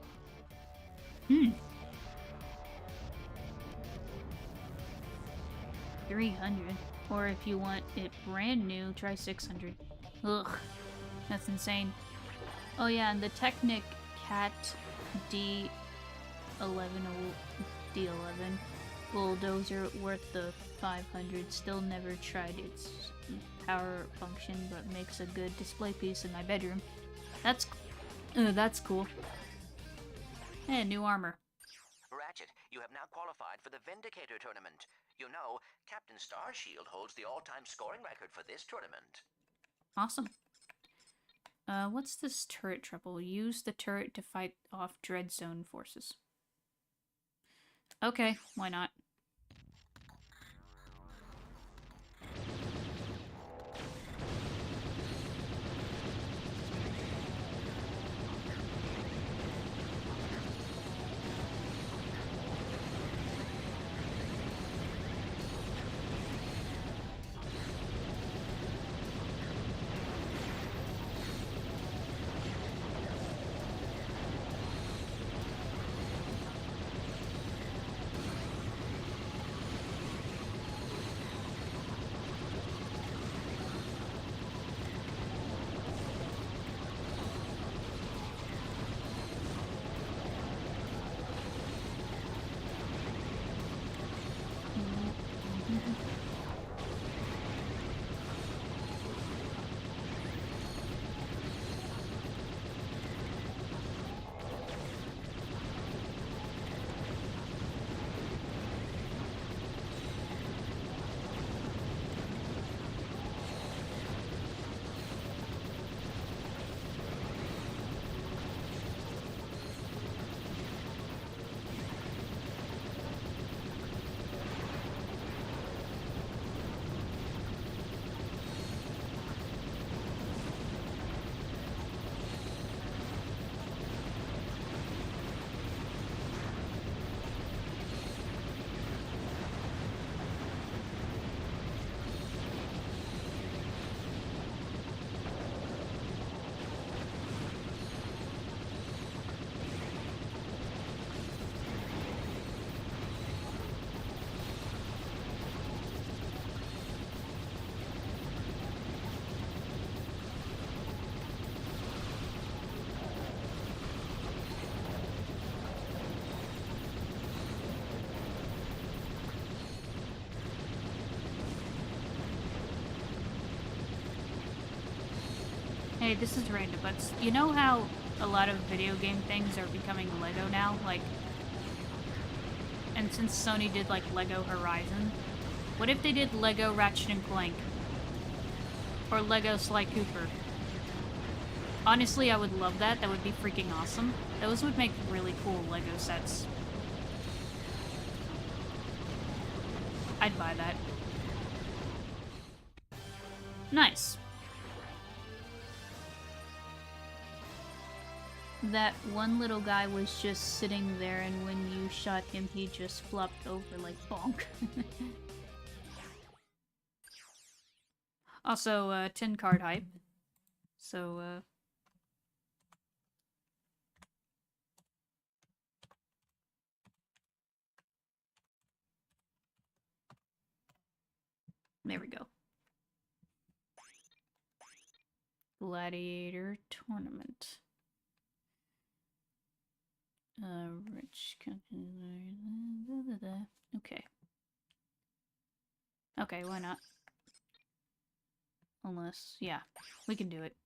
300. Or if you want it brand new, try 600. Ugh. That's insane. Oh yeah, and the Technic Cat D11 bulldozer worth the 500. Still never tried its power function, but makes a good display piece in my bedroom. That's cool. And new armor. Ratchet, you have now qualified for the Vindicator tournament. You know, Captain Starshield holds the all-time scoring record for this tournament. Awesome. What's this turret trouble? Use the turret to fight off Dread Zone forces. Okay, why not? Hey, this is random, but you know how a lot of video game things are becoming Lego now? Like, and since Sony did, like, Lego Horizon, what if they did Lego Ratchet and Clank? Or Lego Sly Cooper? Honestly, I would love that. That would be freaking awesome. Those would make really cool Lego sets. I'd buy that. Nice. That one little guy was just sitting there, and when you shot him, he just flopped over like bonk. Also, 10 card hype. So, there we go. Gladiator Tournament. Rich. Okay. Okay, why not? Unless, yeah, we can do it.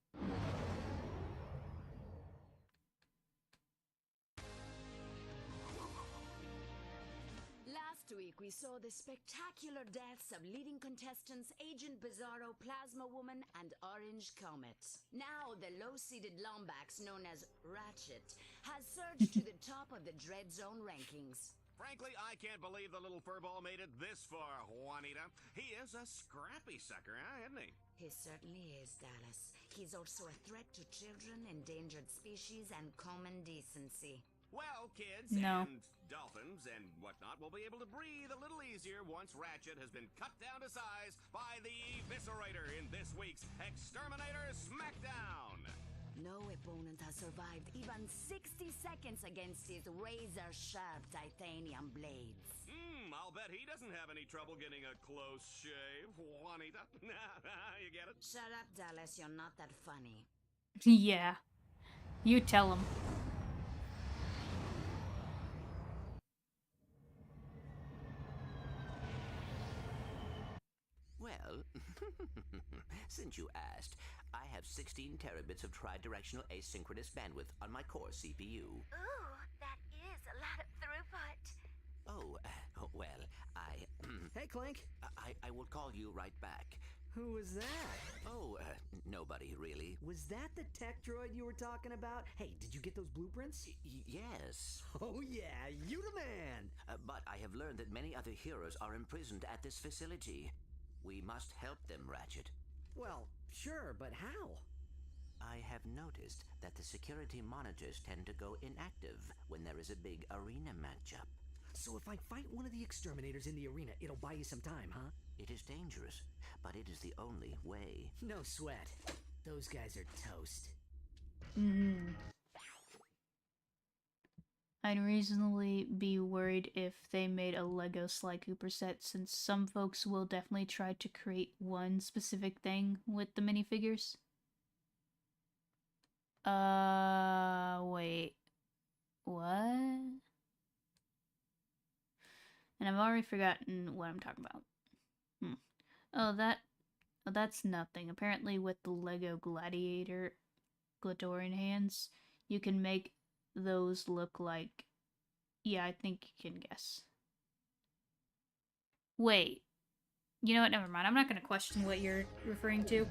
Last week, we saw the spectacular deaths of leading contestants Agent Bizarro, Plasma Woman, and Orange Comet. Now, the low-seeded Lombax, known as Ratchet, has surged to the top of the Dread Zone rankings. Frankly, I can't believe the little furball made it this far, Juanita. He is a scrappy sucker, huh, isn't he? He certainly is, Dallas. He's also a threat to children, endangered species, and common decency. Well, kids No. and dolphins and whatnot will be able to breathe a little easier once Ratchet has been cut down to size by the Eviscerator in this week's Exterminator Smackdown. No opponent has survived even 60 seconds against his razor-sharp titanium blades. I'll bet he doesn't have any trouble getting a close shave, Juanita. You get it? Shut up, Dallas. You're not that funny. Yeah. You tell him. Well, since you asked, I have 16 terabits of tri-directional asynchronous bandwidth on my core CPU. Ooh, that is a lot of throughput. Oh, well, Hey, Clank. I will call you right back. Who was that? Oh, nobody really. Was that the tech droid you were talking about? Hey, did you get those blueprints? Yes. Oh yeah, you the man! But I have learned that many other heroes are imprisoned at this facility. We must help them, Ratchet. Well, sure, but how? I have noticed that the security monitors tend to go inactive when there is a big arena matchup. So if I fight one of the exterminators in the arena, it'll buy you some time, huh? It is dangerous, but it is the only way. No sweat. Those guys are toast. I'd reasonably be worried if they made a Lego Sly Cooper set, since some folks will definitely try to create one specific thing with the minifigures. Wait. What? And I've already forgotten what I'm talking about. Oh, that's nothing. Apparently with the Lego Gladiator Gladiatorian hands, you can make those look like... Yeah, I think you can guess. Wait. You know what? Never mind. I'm not gonna question what you're referring to.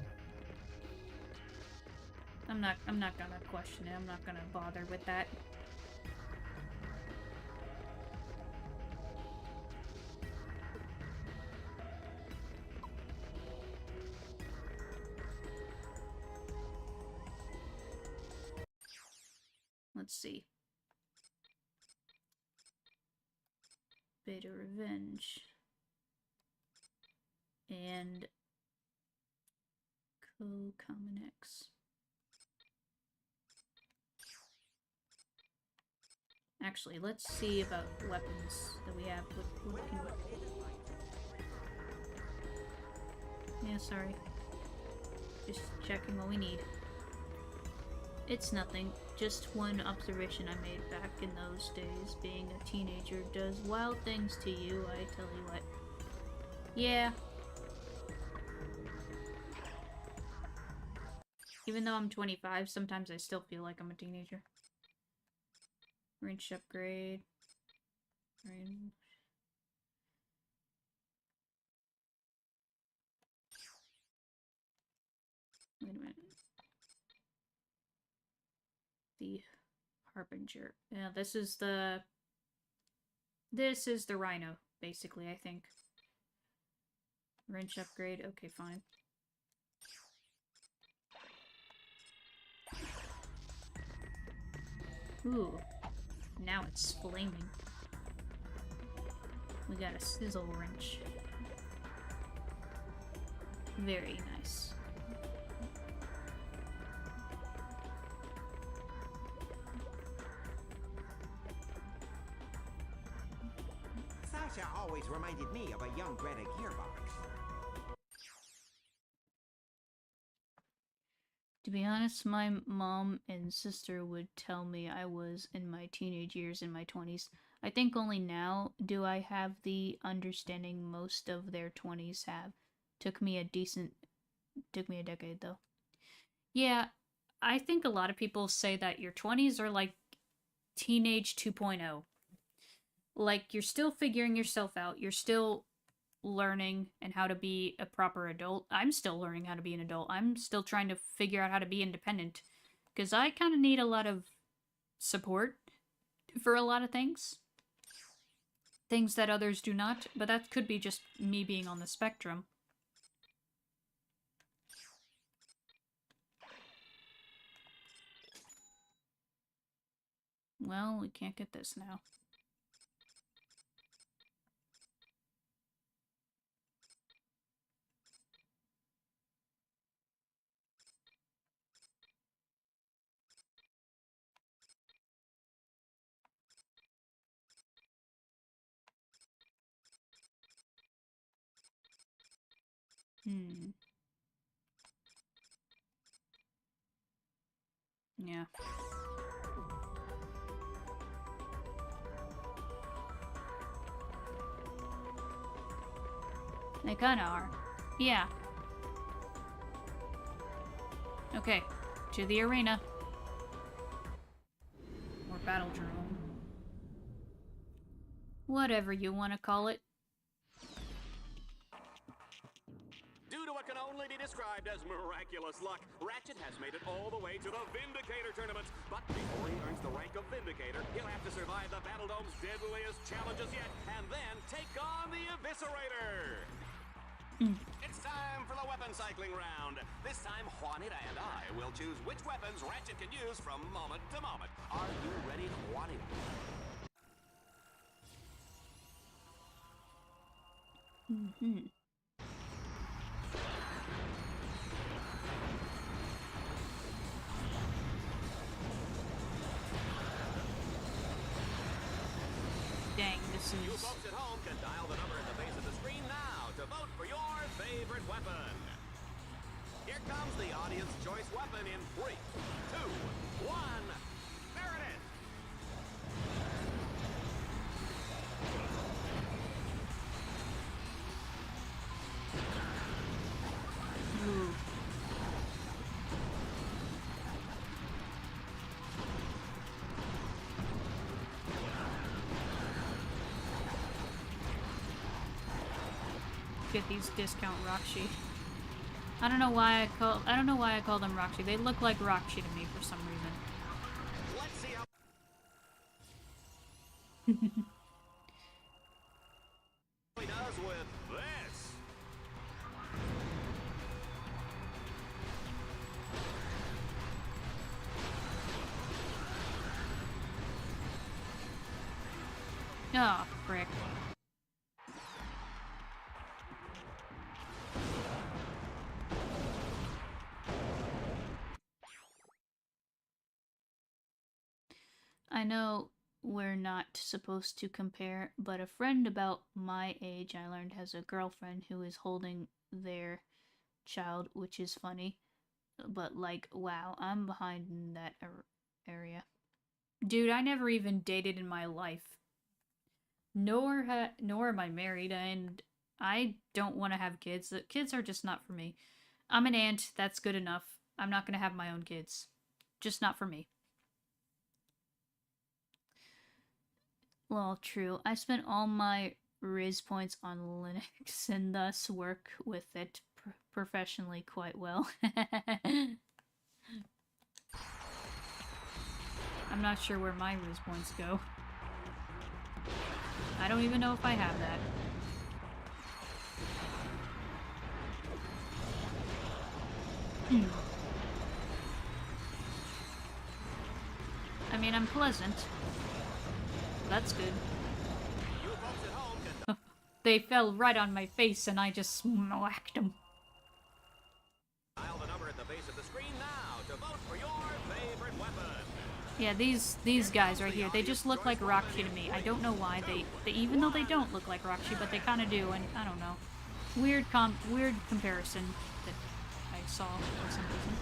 I'm not gonna question it. I'm not gonna bother with that. Let's see. Beta Revenge. And Co-Common X. Actually, let's see about weapons that we have. What can... Yeah, sorry. Just checking what we need. It's nothing. Just one observation I made back in those days. Being a teenager does wild things to you, I tell you what. Yeah. Even though I'm 25, sometimes I still feel like I'm a teenager. Range upgrade. Range. Wait a minute. The Harbinger. Yeah, this is the Rhino, basically, I think. Wrench upgrade, okay, fine. Ooh. Now it's flaming. We got a sizzle wrench. Very nice. Sasha always reminded me of a young Greta Gearbox. To be honest, my mom and sister would tell me I was in my teenage years, in my 20s. I think only now do I have the understanding most of their 20s have. Took me a decade though. Yeah, I think a lot of people say that your 20s are like teenage 2.0. Like, you're still figuring yourself out. You're still learning and how to be a proper adult. I'm still learning how to be an adult. I'm still trying to figure out how to be independent. Because I kind of need a lot of support for a lot of things. Things that others do not. But that could be just me being on the spectrum. Well, we can't get this now. Yeah. They kinda are. Yeah. Okay. To the arena. Or battle journal. Whatever you want to call it. Due to what can only be described as miraculous luck, Ratchet has made it all the way to the Vindicator tournament. But before he earns the rank of Vindicator, he'll have to survive the Battle Dome's deadliest challenges yet, and then take on the Eviscerator! It's time for the weapon cycling round. This time, Juanita and I will choose which weapons Ratchet can use from moment to moment. Are you ready, Juanita? Dang, this You is... folks at home can dial the number at the base of the screen now to vote for your favorite weapon. Here comes the audience choice weapon in 3, 2, 1. There it is. Ooh. Get these discount Rockshi. I don't know why I call them Rockshi. They look like Rockshi to me for some reason. Let's see how he does with this. Oh, frick. I know we're not supposed to compare, but a friend about my age I learned has a girlfriend who is holding their child, which is funny. But, like, wow, I'm behind in that area. Dude, I never even dated in my life. Nor am I married, and I don't want to have kids. Kids are just not for me. I'm an aunt, that's good enough. I'm not gonna have my own kids. Just not for me. Well, true. I spent all my Riz points on Linux and thus work with it professionally quite well. I'm not sure where my Riz points go. I don't even know if I have that. I mean, I'm pleasant. That's good. You folks at home can They fell right on my face and I just smacked them. dial the number at the base of the screen now to vote for your favorite weapon. Yeah, these guys right here, they just look like Ratchet to me. I don't know why. They even though they don't look like Ratchet, but they kind of do, and I don't know. Weird comparison that I saw for some reason.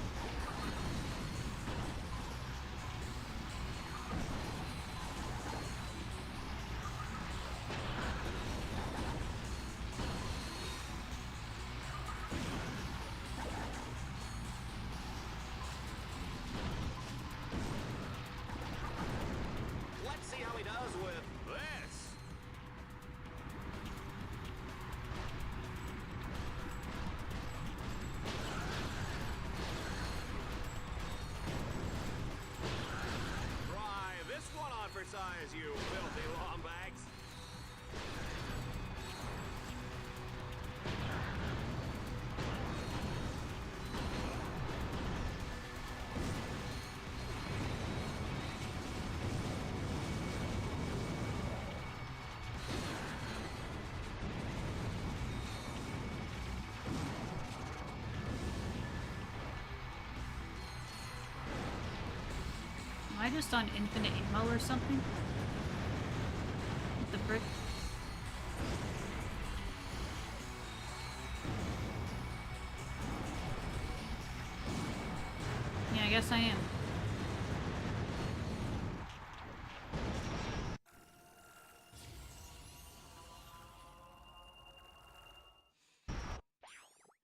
Let's see how he does with this. Try this one on for size, you filthy lombags. Am I just on infinite ammo or something? What the frick? Yeah, I guess I am.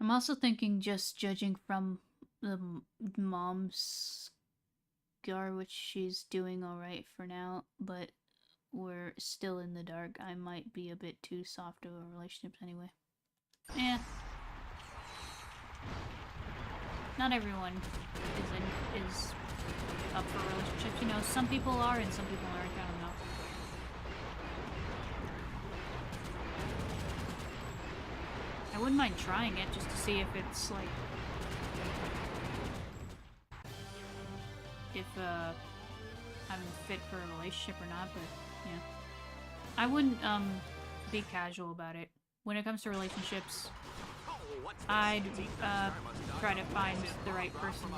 I'm also thinking, just judging from the mom's scar, which she's doing alright for now, but we're still in the dark. I might be a bit too soft of a relationship anyway. Eh. Not everyone is up for relationships. You know, some people are and some people aren't. I don't know. I wouldn't mind trying it just to see if it's like if I'm fit for a relationship or not, but yeah. I wouldn't be casual about it. When it comes to relationships, Oh, what's this? I'd try to find the right person.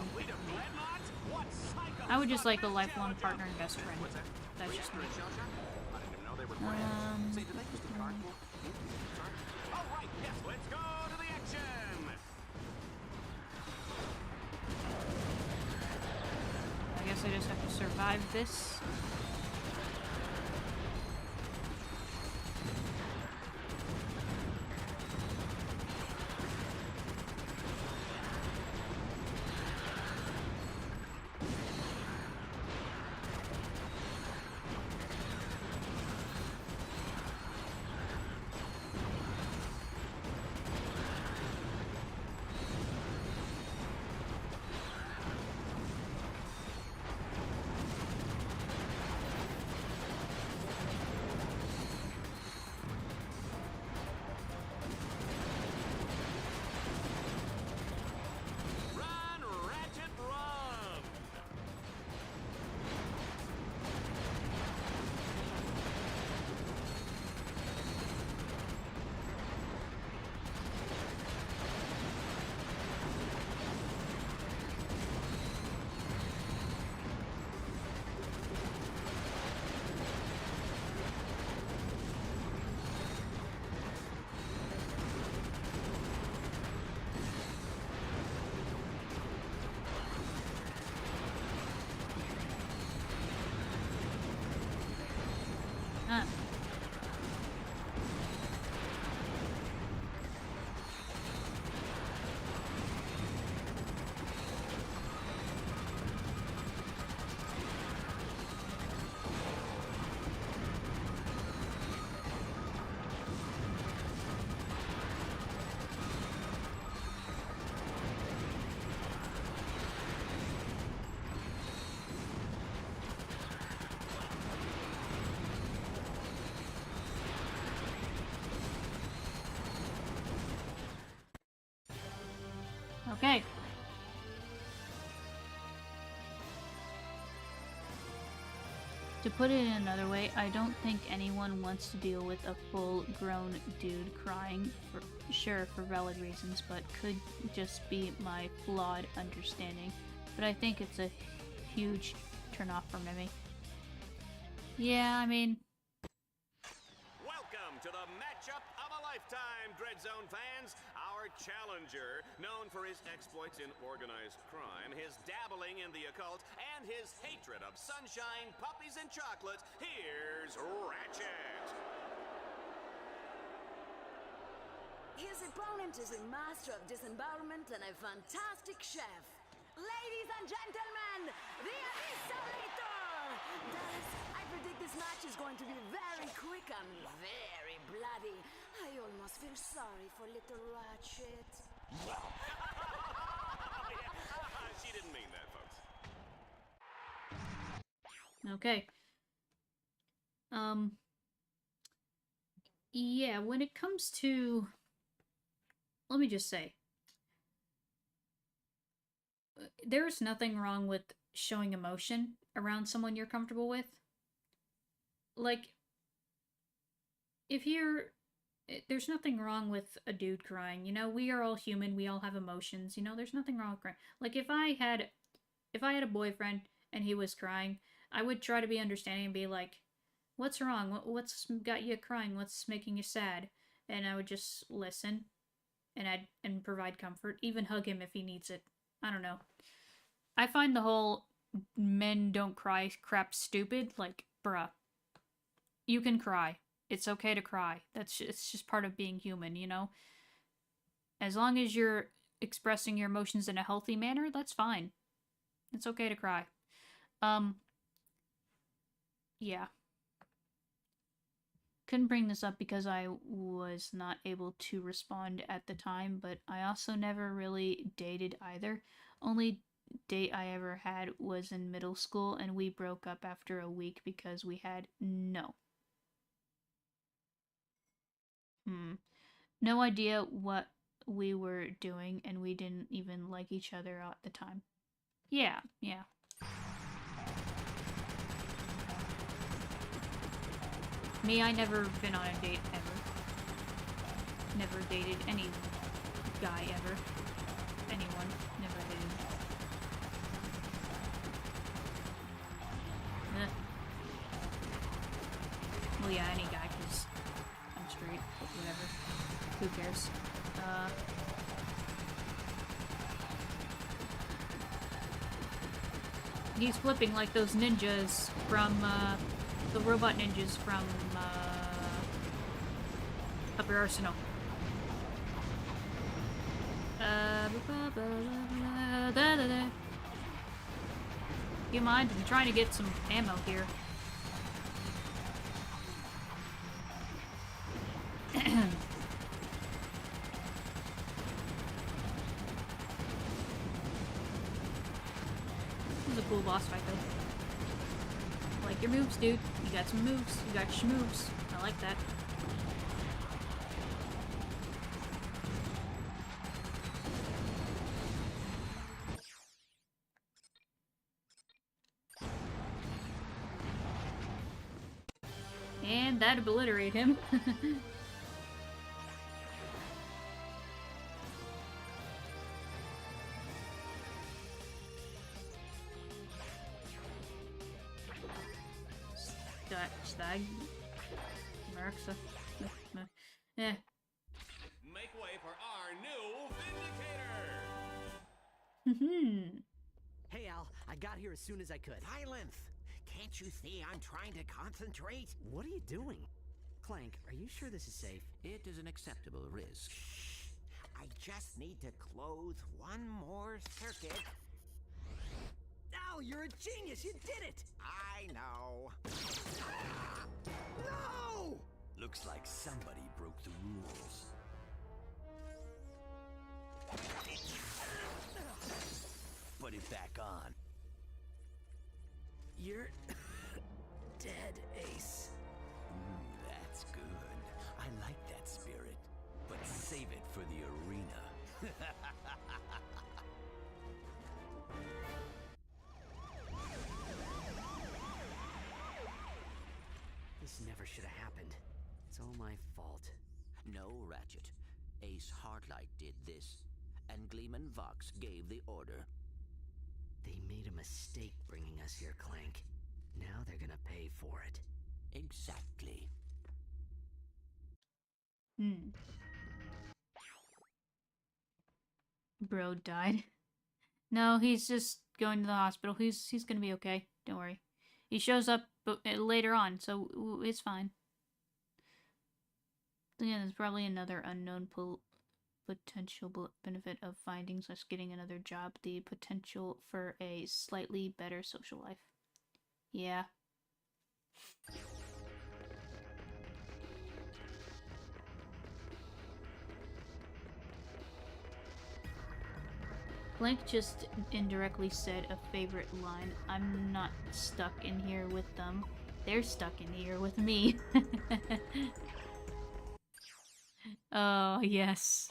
I would just like a lifelong partner and best friend. That's just me. I didn't even know they were brand. Say, do they use the cardboard? All right, yes, let's go to the action. I guess I just have to survive this. Okay. To put it in another way, I don't think anyone wants to deal with a full-grown dude crying, for valid reasons, but could just be my flawed understanding. But I think it's a huge turn-off for Mimi. Yeah, I mean... Welcome to the matchup of a lifetime, Dreadzone fans. Our challenger, known for his exploits in organized crime, his dabbling in the occult, and his hatred of sunshine, puppies, and chocolate, here's Ratchet. His opponent is a master of disembowelment and a fantastic chef. Ladies and gentlemen, the Abyssolator! Dallas, I predict this match is going to be very quick and very bloody. I almost feel sorry for little Ratchet. She didn't mean that, folks. Okay. Yeah, when it comes to... Let me just say. There's nothing wrong with showing emotion around someone you're comfortable with. Like, if you're... There's nothing wrong with a dude crying, you know? We are all human, we all have emotions, you know? There's nothing wrong with crying. Like, if I had a boyfriend and he was crying, I would try to be understanding and be like, what's wrong? What's got you crying? What's making you sad? And I would just listen and provide comfort, even hug him if he needs it. I don't know. I find the whole men don't cry crap stupid. Like, bruh. You can cry. It's okay to cry. It's just part of being human, you know? As long as you're expressing your emotions in a healthy manner, that's fine. It's okay to cry. Yeah. Couldn't bring this up because I was not able to respond at the time, but I also never really dated either. Only date I ever had was in middle school, and we broke up after a week because we had no idea what we were doing, and we didn't even like each other at the time. Yeah. Me, I never been on a date ever. Never dated any guy ever. Anyone. Never dated. Well, yeah, any guy, because I'm straight, but whatever. Who cares? He's flipping like those ninjas from, the robot ninjas from, Upper Arsenal. You mind? I'm trying to get some ammo here. This is a cool boss fight, though. I like your moves, dude. You got some moves. You got your moves. I like that. And that obliterate him. Stag. Marxa. Yeah. Make way for our new Vindicator! Hey, Al, I got here as soon as I could. Silence! Can't you see I'm trying to concentrate? What are you doing? Clank, are you sure this is safe? It is an acceptable risk. I just need to close one more circuit. Al, you're a genius! You did it! I know. No! Looks like somebody broke the rules. Put it back on. You're dead, Ace. Ooh, that's good. I like that spirit. But save it for the arena. all my fault. No, Ratchet. Ace Heartlight did this, and Gleeman Vox gave the order. They made a mistake bringing us here, Clank. Now they're gonna pay for it. Exactly. Bro died. No, he's just going to the hospital. He's gonna be okay. Don't worry. He shows up later on, so it's fine. Yeah, there's probably another unknown potential benefit of finding us getting another job. The potential for a slightly better social life. Yeah. Blank just indirectly said a favorite line. I'm not stuck in here with them. They're stuck in here with me. Oh, yes.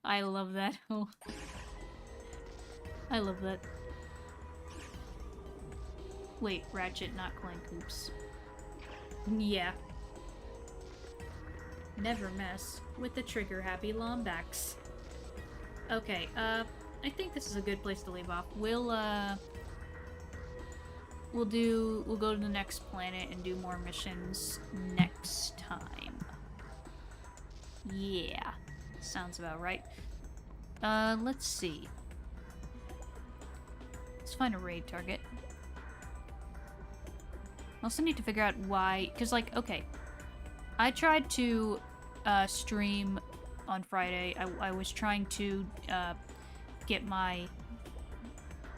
I love that. Oh. I love that. Wait, Ratchet, not Clank. Oops. Yeah. Never mess with the trigger-happy Lombax. Okay, I think this is a good place to leave off. We'll go to the next planet and do more missions next time. Yeah, sounds about right. Let's see. Let's find a raid target. I also need to figure out why, because, like, okay. I tried to, stream on Friday. I was trying to, get my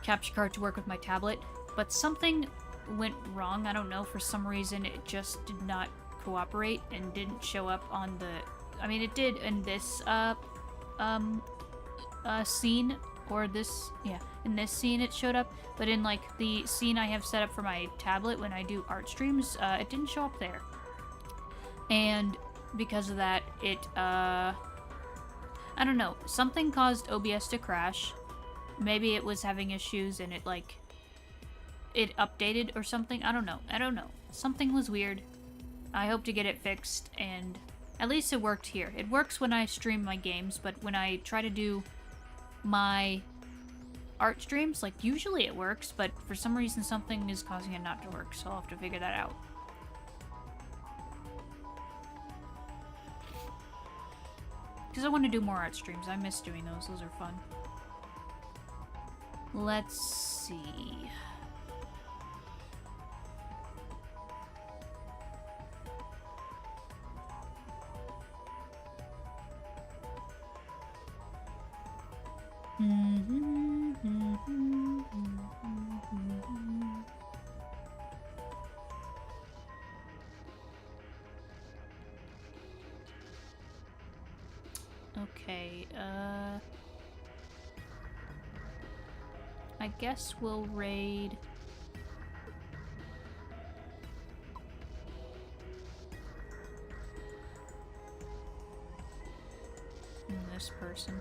capture card to work with my tablet, but something went wrong. I don't know, for some reason it just did not cooperate and didn't show up on the... I mean, it did in this, scene, or this... yeah, in this scene it showed up, but in, like, the scene I have set up for my tablet when I do art streams, it didn't show up there. And because of that, it, I don't know, something caused OBS to crash. Maybe it was having issues and it, like, it updated or something. I don't know. Something was weird. I hope to get it fixed, and at least it worked here. It works when I stream my games, but when I try to do my art streams, like, usually it works, but for some reason something is causing it not to work, so I'll have to figure that out. Because I want to do more art streams. I miss doing those. Those are fun. Let's see. Okay, I guess we'll raid... this person.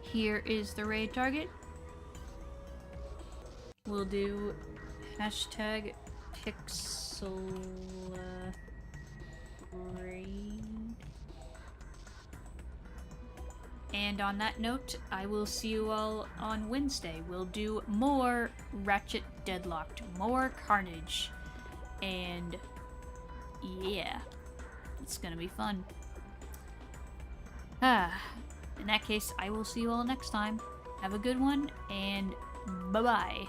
Here is the raid target. We'll do hashtag pixel raid. And on that note, I will see you all on Wednesday. We'll do more Ratchet Deadlocked, more carnage, and yeah, it's gonna be fun. In that case, I will see you all next time. Have a good one, and bye-bye.